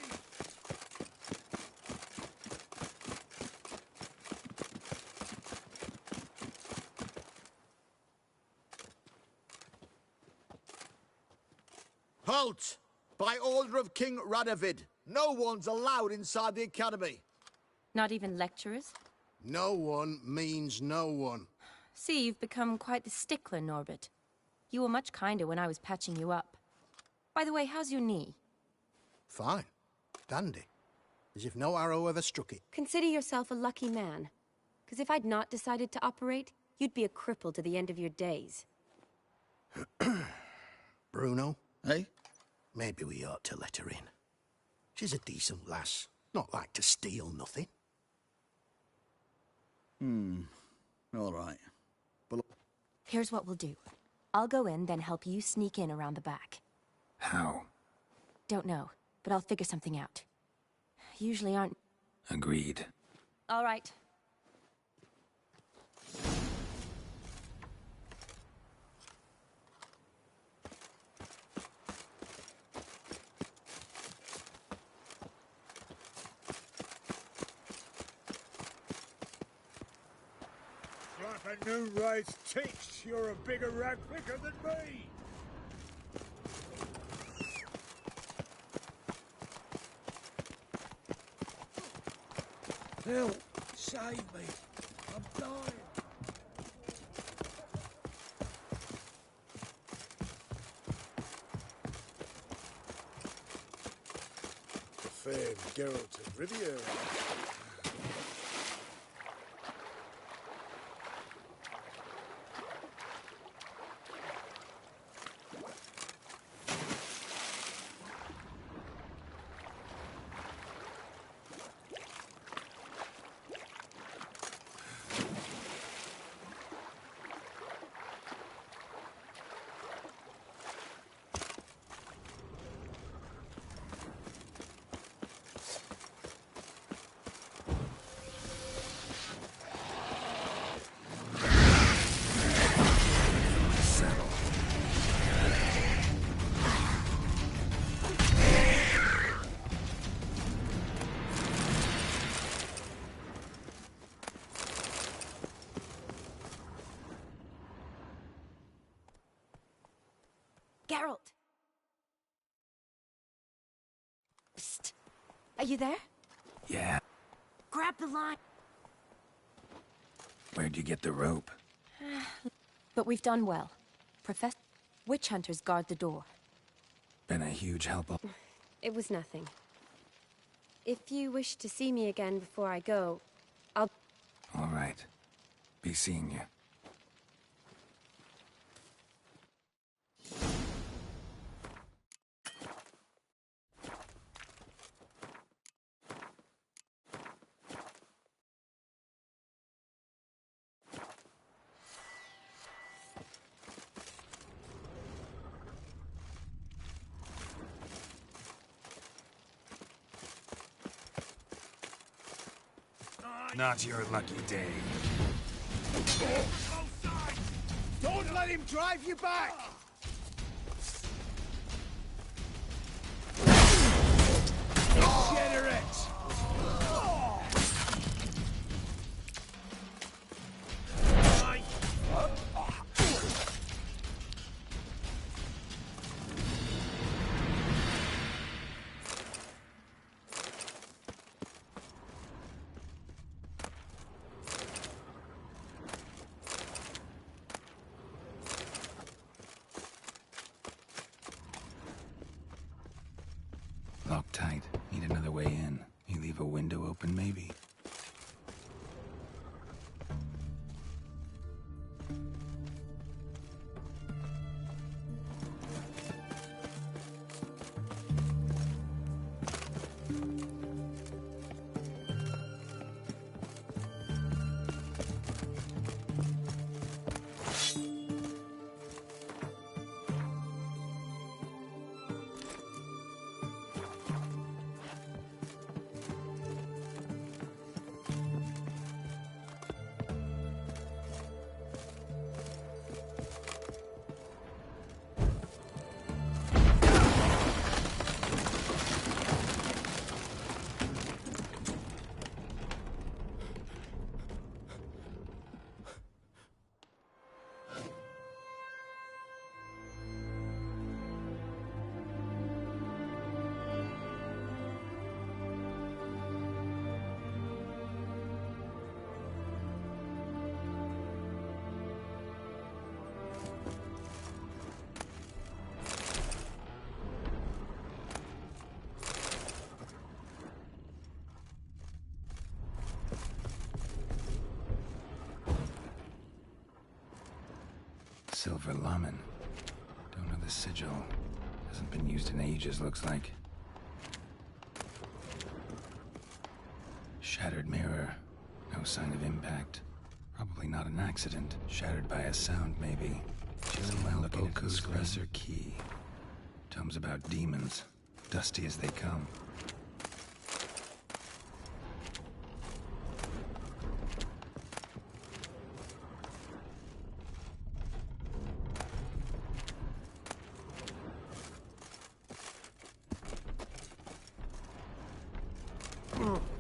Halt! By order of King Radovid, no one's allowed inside the Academy. Not even lecturers? No one means no one. See, you've become quite the stickler, Norbert. You were much kinder when I was patching you up. By the way, how's your knee? Fine. Dandy. As if no arrow ever struck it. Consider yourself a lucky man. Because if I'd not decided to operate, you'd be a cripple to the end of your days. Bruno, eh? Maybe we ought to let her in. She's a decent lass. Not like to steal nothing. All right. But... Here's what we'll do. I'll go in, then help you sneak in around the back. How? Don't know, but I'll figure something out. Usually aren't... Agreed. All right. Like a new race teach, you're a bigger rat quicker than me. Help! Save me! I'm dying! The famed Geralt of Rivia. Geralt! Psst. Are you there? Yeah. Grab the line. Where'd you get the rope? But we've done well. Professor... Witch hunters guard the door. Been a huge help. It was nothing. If you wish to see me again before I go, I'll... All right. Be seeing you. Not your lucky day. Don't let him drive you back! Degenerate! Locked tight. Need another way in. You leave a window open, maybe? Silver Lamen. Don't know the sigil. Hasn't been used in ages, looks like. Shattered mirror. No sign of impact. Probably not an accident. Shattered by a sound, maybe. She's looking at the Espressor key. Tomes about demons. Dusty as they come.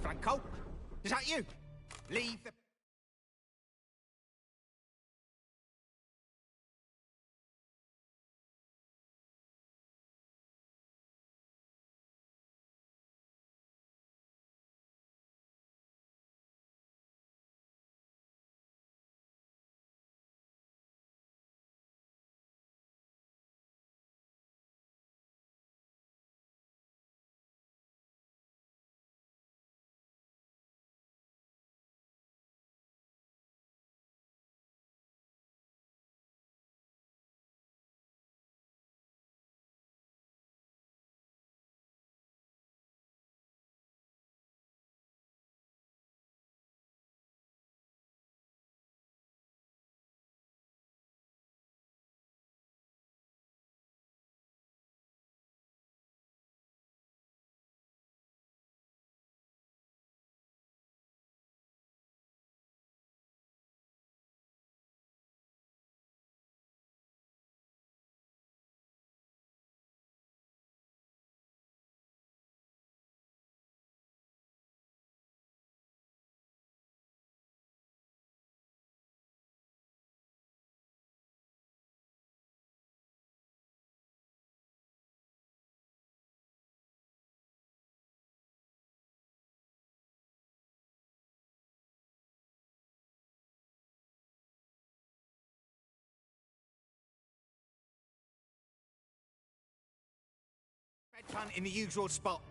Franco? Is that you? Leave the... plant in the usual spot.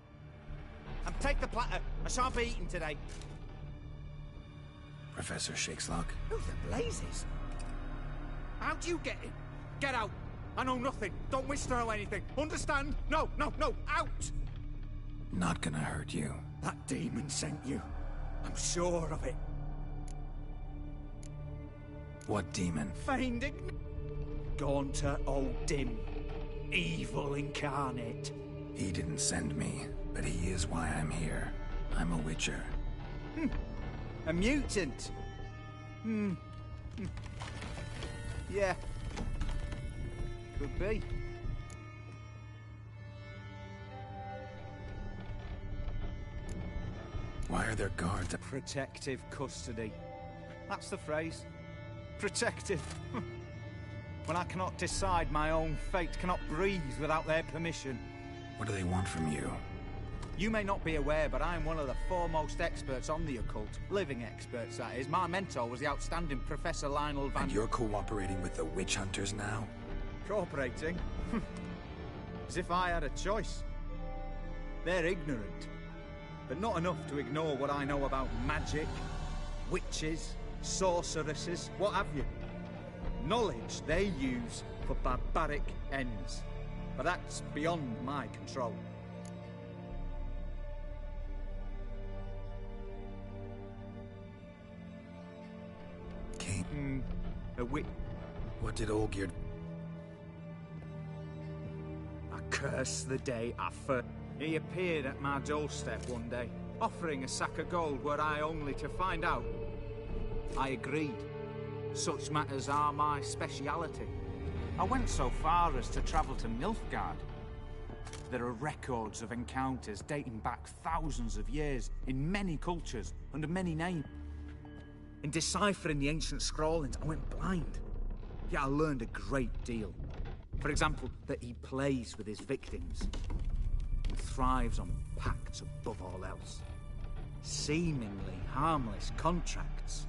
And take the platter. I shan't be eating today. Professor Shakeslock? Who the blazes? How'd you get in? Get out. I know nothing. Don't wish to know anything. Understand? No, no, no. Out! Not gonna hurt you. That demon sent you. I'm sure of it. What demon? Feigned Gaunter O'Dim. Evil incarnate. He didn't send me, but he is why I'm here. I'm a witcher. A mutant. Yeah. Could be. Why are there guards? Protective custody. That's the phrase. Protective. When I cannot decide my own fate, cannot breathe without their permission. What do they want from you? You may not be aware, but I am one of the foremost experts on the occult. Living experts, that is. My mentor was the outstanding Professor Lionel Van... And you're cooperating with the witch hunters now? Cooperating? As if I had a choice. They're ignorant, but not enough to ignore what I know about magic, witches, sorceresses, what have you. Knowledge they use for barbaric ends. But that's beyond my control. King? A wit... What did Olgierd... I curse the day I first... He appeared at my doorstep one day, offering a sack of gold were I only to find out. I agreed. Such matters are my speciality. I went so far as to travel to Nilfgaard. There are records of encounters dating back thousands of years in many cultures, under many names. In deciphering the ancient scrawlings, I went blind. Yet I learned a great deal. For example, that he plays with his victims and thrives on pacts above all else. Seemingly harmless contracts.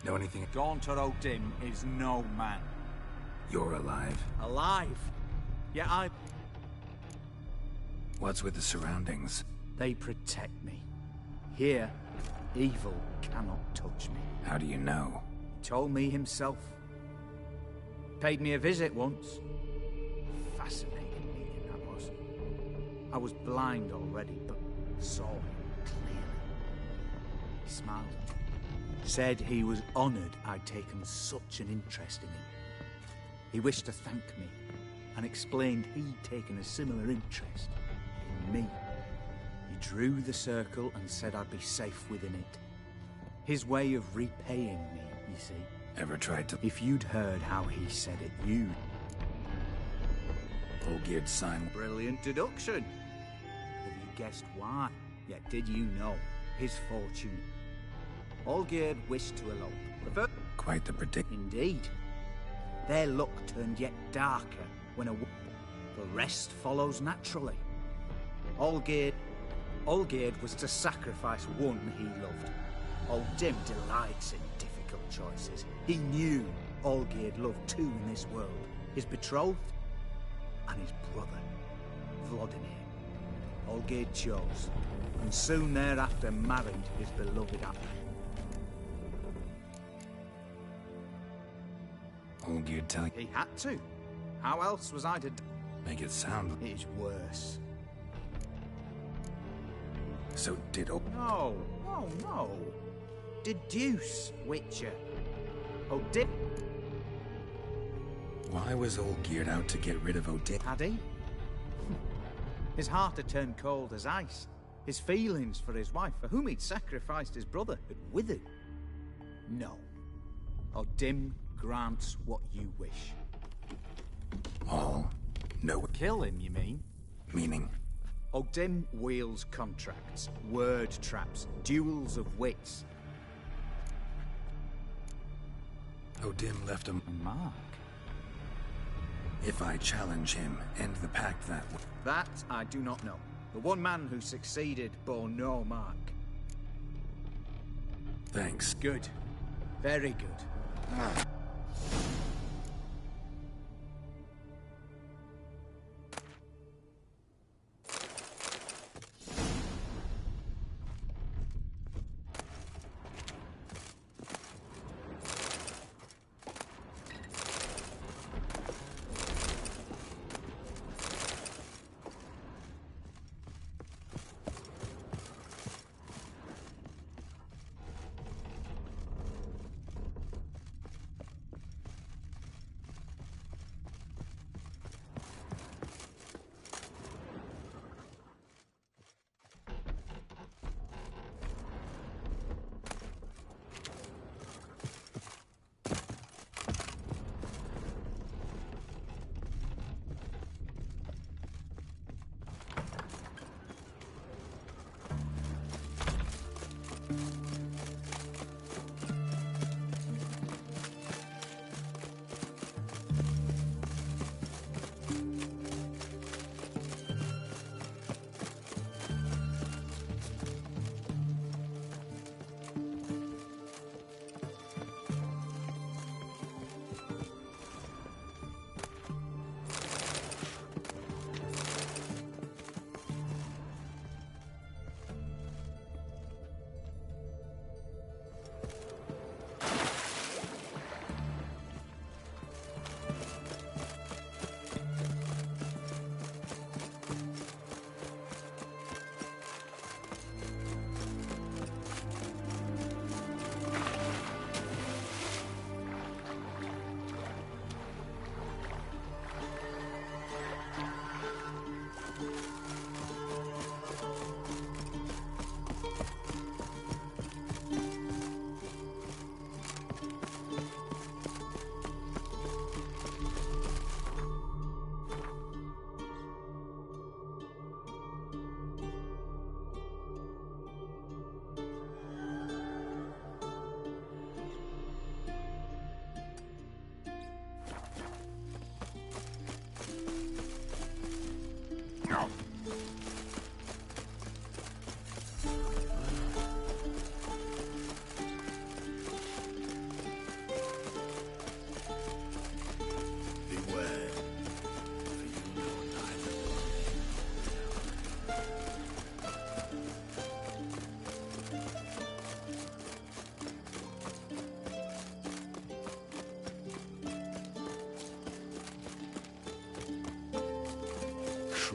Know anything? Gaunter O'Dim is no man. You're alive? Alive? Yeah, I... What's with the surroundings? They protect me. Here, evil cannot touch me. How do you know? He told me himself. Paid me a visit once. Fascinating meeting that was. I was blind already, but saw him clearly. He smiled. Said he was honoured I'd taken such an interest in him. He wished to thank me, and explained he'd taken a similar interest in me. He drew the circle and said I'd be safe within it. His way of repaying me, you see. Ever tried to... If you'd heard how he said it, you'd... Olgierd's sign. Brilliant deduction. Have you guessed why? Yet did you know his fortune? Olgierd wished to elope. Quite the prediction. Indeed. Their luck turned yet darker when the rest follows naturally. Olgierd was to sacrifice one he loved. O'Dim delights in difficult choices. He knew Olgierd loved two in this world. His betrothed and his brother, Vladimir. Olgierd chose, and soon thereafter married his beloved Anna. Olgierd tell you? He had to. How else was I to... Make it sound... It is worse. So did No, no. Deduce, Witcher. O'Dim... Why was Olgierd out to get rid of O'Dim? Had he? His heart had turned cold as ice. His feelings for his wife, for whom he'd sacrificed his brother, had withered. No. O'Dim grants what you wish. All? No. Kill him, you mean? Meaning? O'Dim wields contracts, word traps, duels of wits. O'Dim left him... A mark? If I challenge him, end the pact that way. That I do not know. The one man who succeeded bore no mark. Thanks. Good. Very good.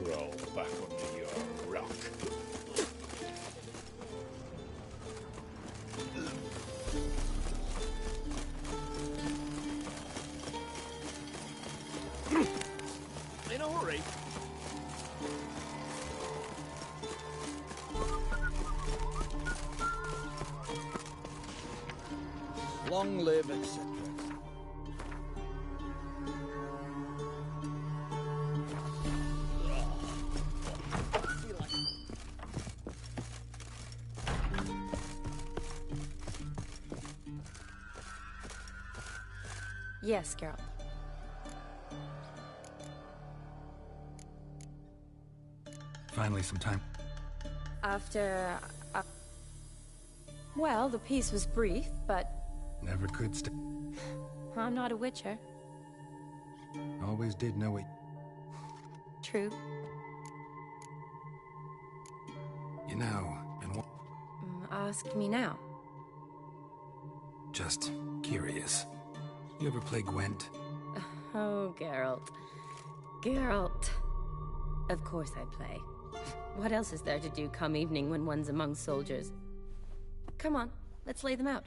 Crawl back under your rock. In a hurry. Long live, etc. Yes, Geralt. Finally, some time. After... well, the peace was brief, but Never could stay. I'm not a witcher. Always did know it. True. You know, and what? Ask me now. Just curious. You ever play Gwent? Oh, Geralt. Geralt. Of course I play. What else is there to do come evening when one's among soldiers? Come on, let's lay them out.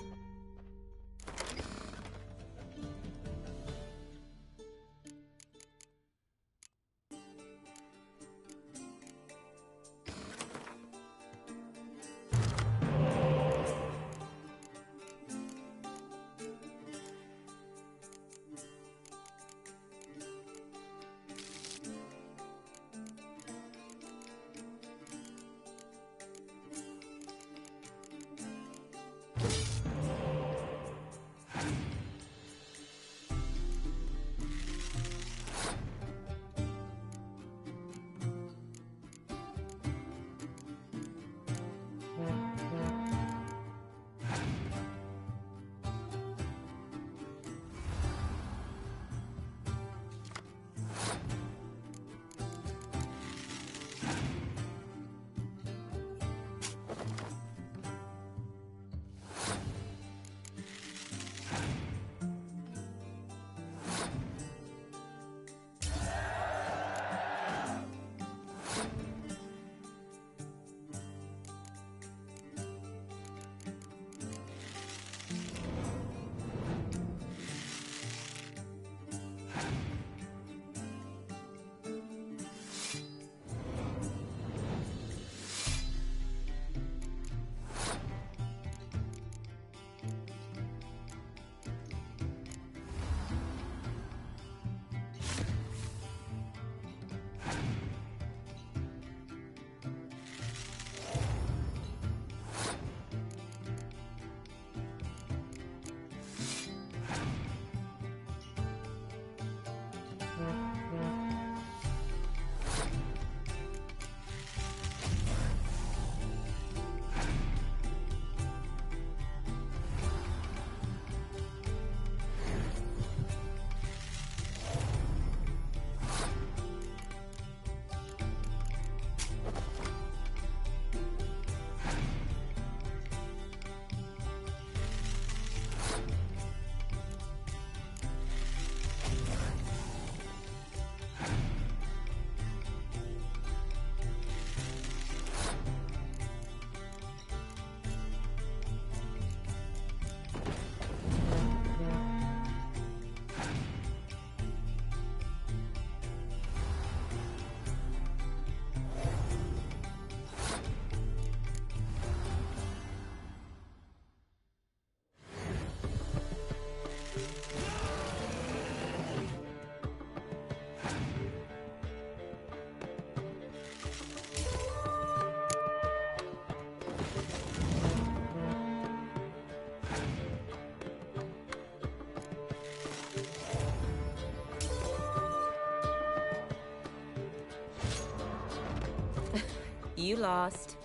You lost.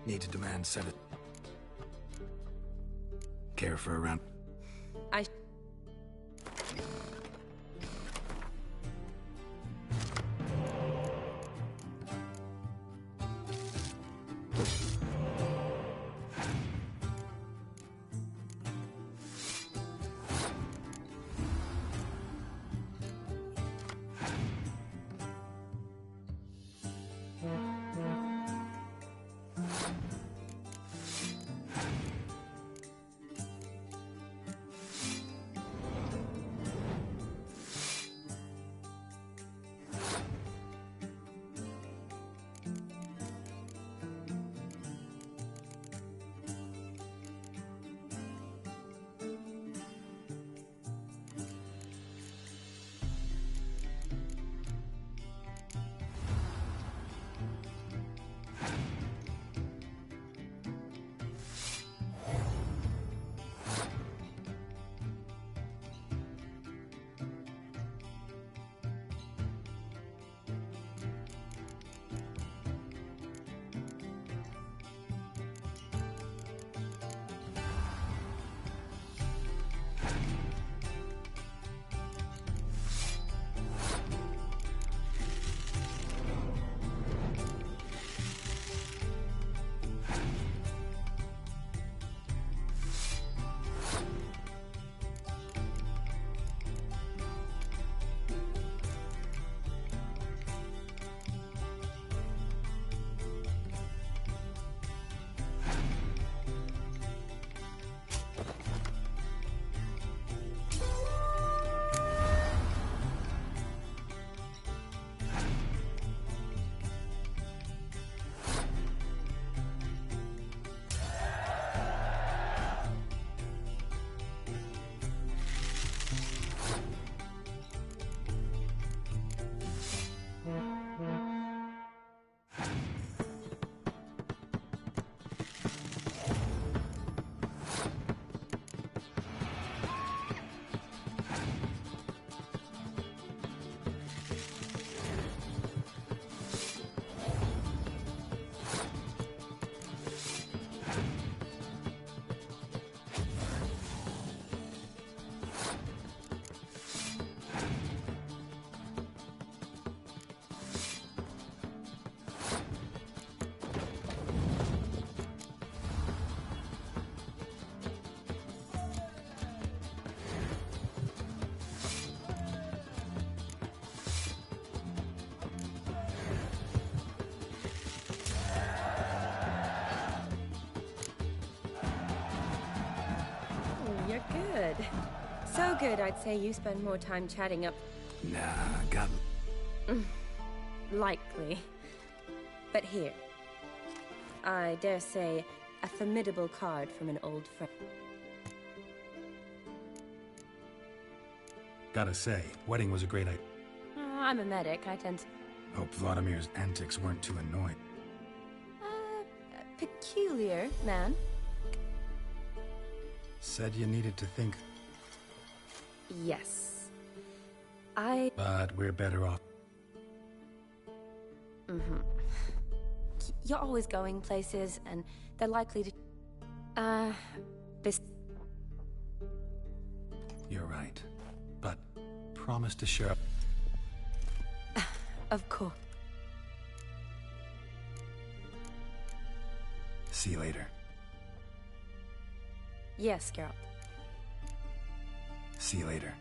Need to demand set it. Care for a round? I... You're good. So good, I'd say you spend more time chatting up... Nah, got... Likely. But here. I dare say, a formidable card from an old friend. Gotta say, wedding was a great idea. I'm a medic, I tend to... Hope Vladimir's antics weren't too annoying. Peculiar, man. Said you needed to think. Yes. But we're better off. Mm-hmm. You're always going places, and they're likely to... You're right. But promise to share up. Of course. See you later. Yes, Geralt. See you later.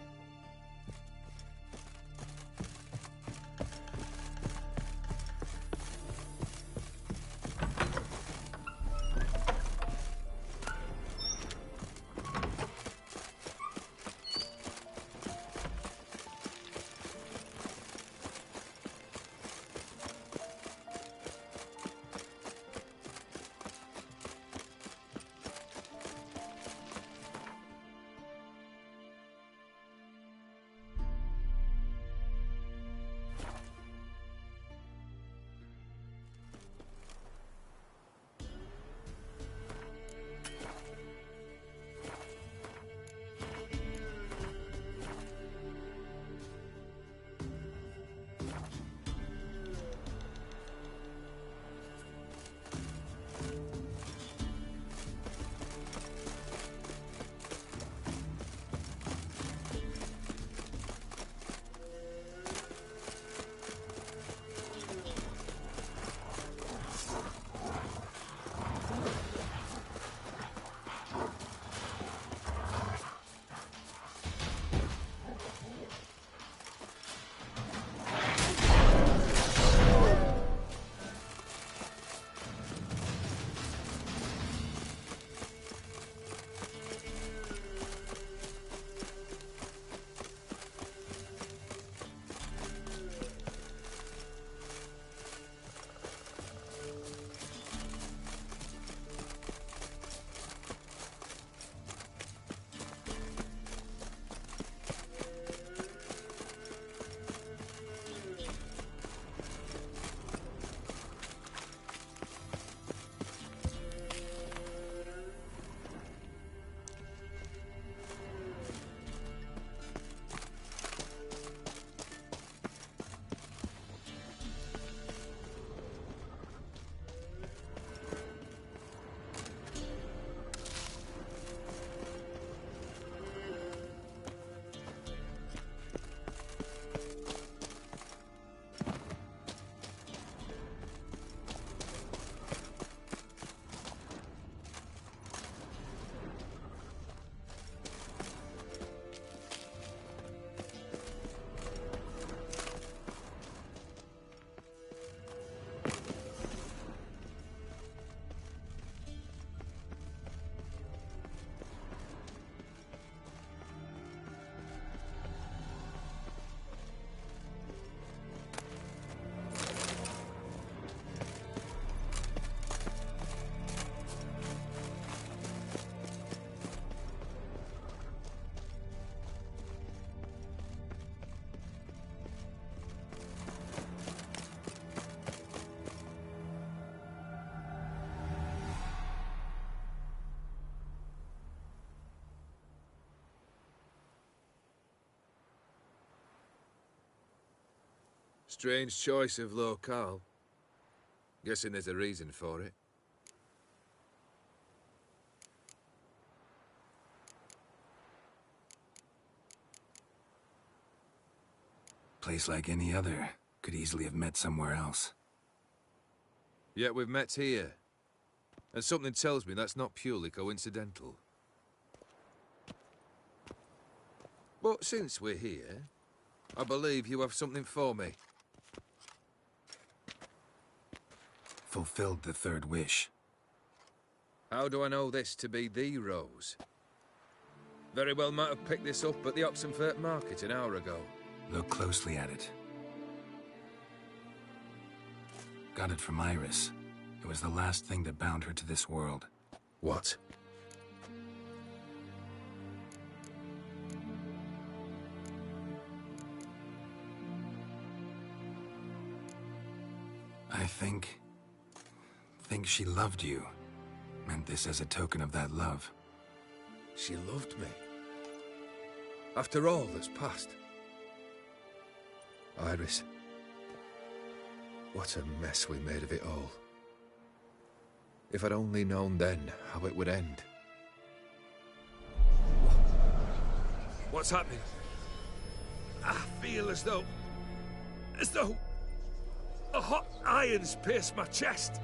Strange choice of locale. Guessing there's a reason for it. Place like any other. Could easily have met somewhere else. Yet we've met here. And something tells me that's not purely coincidental. But since we're here, I believe you have something for me. Fulfilled the third wish. How do I know this to be the rose? Very well might have picked this up at the Oxenfurt market an hour ago. Look closely at it. Got it from Iris. It was the last thing that bound her to this world. What? I think she loved you. Meant this as a token of that love. She loved me. After all that's passed. Iris. What a mess we made of it all. If I'd only known then how it would end. What's happening? I feel as though a hot iron's pierced my chest.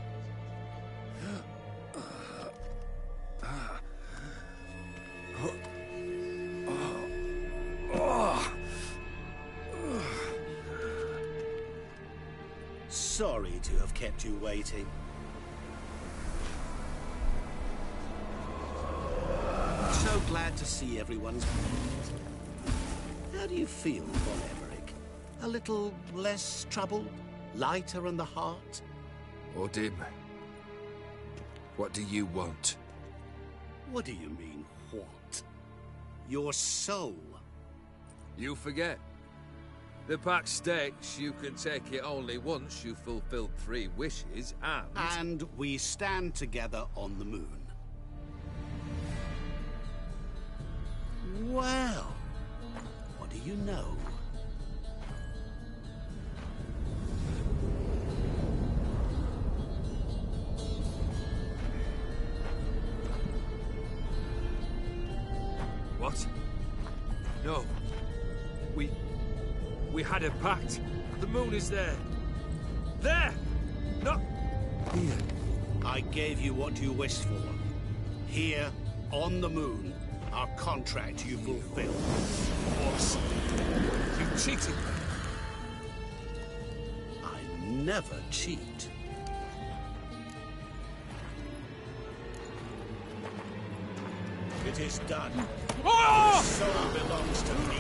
Sorry to have kept you waiting. So glad to see everyone's pleased. How do you feel, Von Emmerich? A little less troubled? Lighter in the heart? Odim, what do you want? What do you mean, what? Your soul. You forget. The pact states you can take it only once you've fulfilled 3 wishes, and... And we stand together on the moon. Well, what do you know? What? No. We had a pact. The moon is there. There! Not here. I gave you what you wished for. Here, on the moon, our contract you fulfilled. Boss, you cheated me. I never cheat. It is done. Oh! Your soul belongs to me.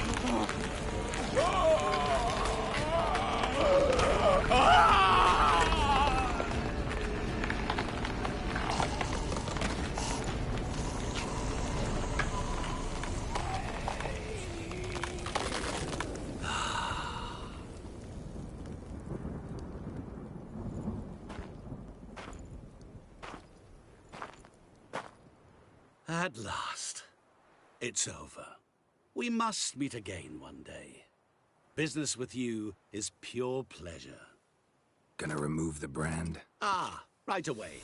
At last. It's over. We must meet again one day. Business with you is pure pleasure. Gonna remove the brand? Ah, right away.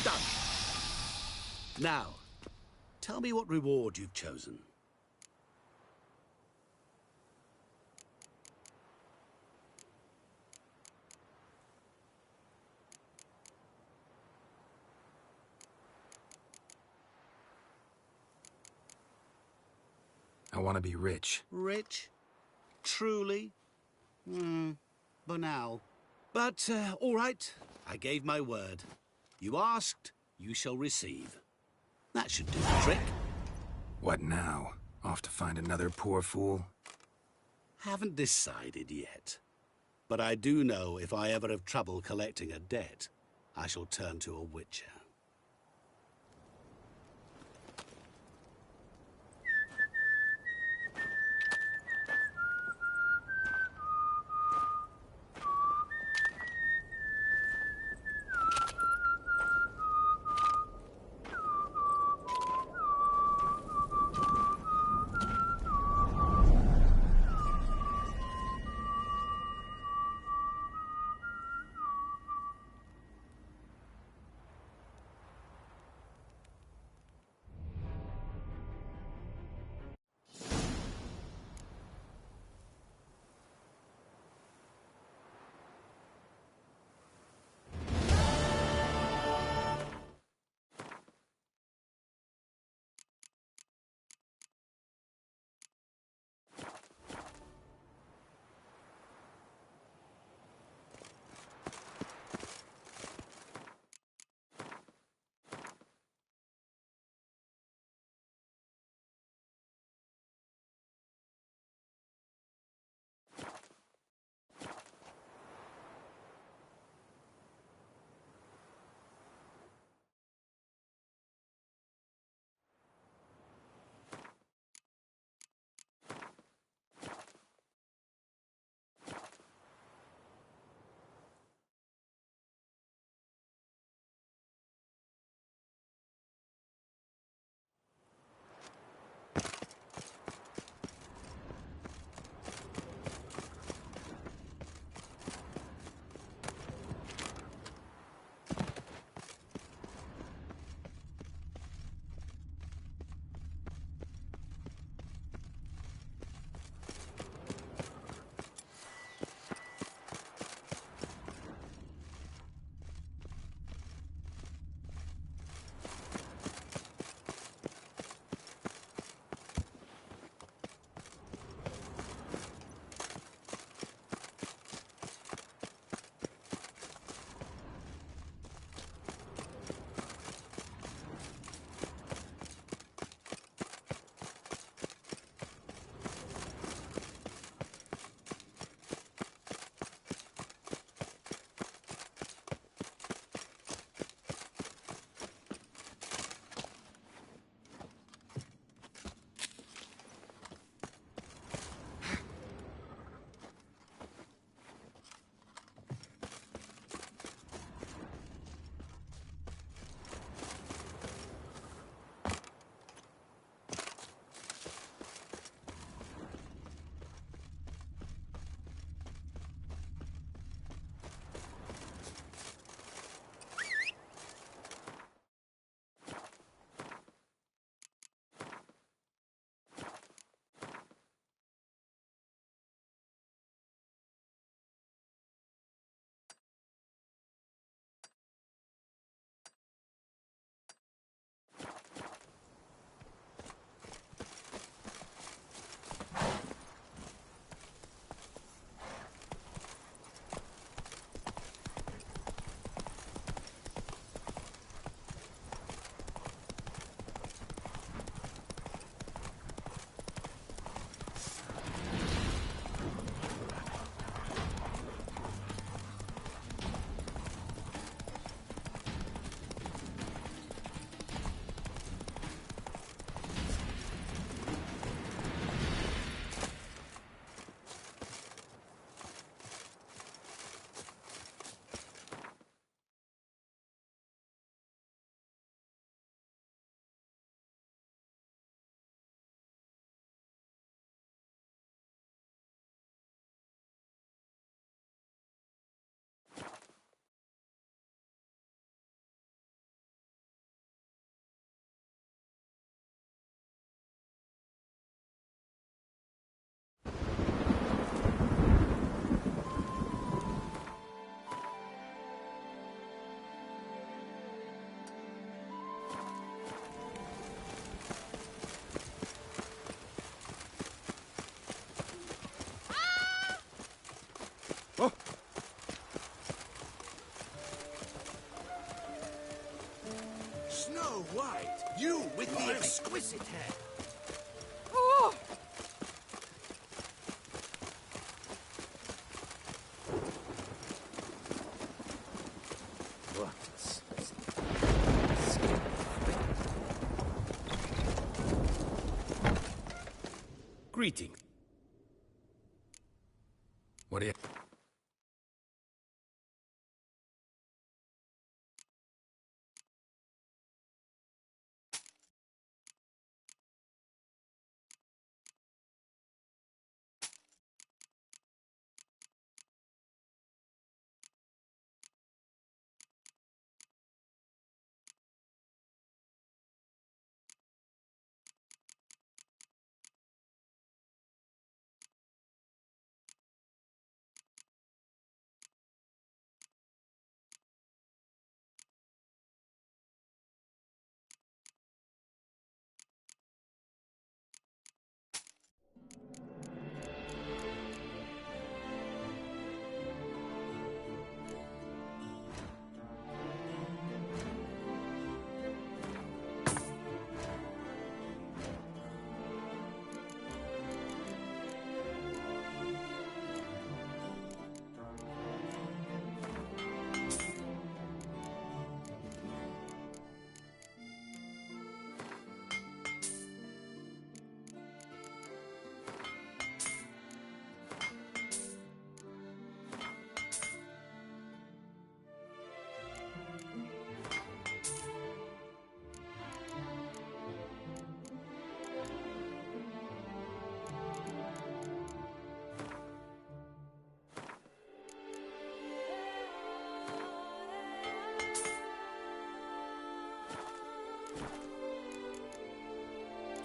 Done. Now, tell me what reward you've chosen. I want to be rich. Rich? Truly? Banal. But, all right. I gave my word. You asked, you shall receive. That should do the trick. What now? Off to find another poor fool? Haven't decided yet. But I do know if I ever have trouble collecting a debt, I shall turn to a witcher. wide. You with the exquisite hair. Oh! Greetings. What do you...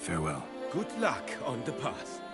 Farewell. Good luck on the path.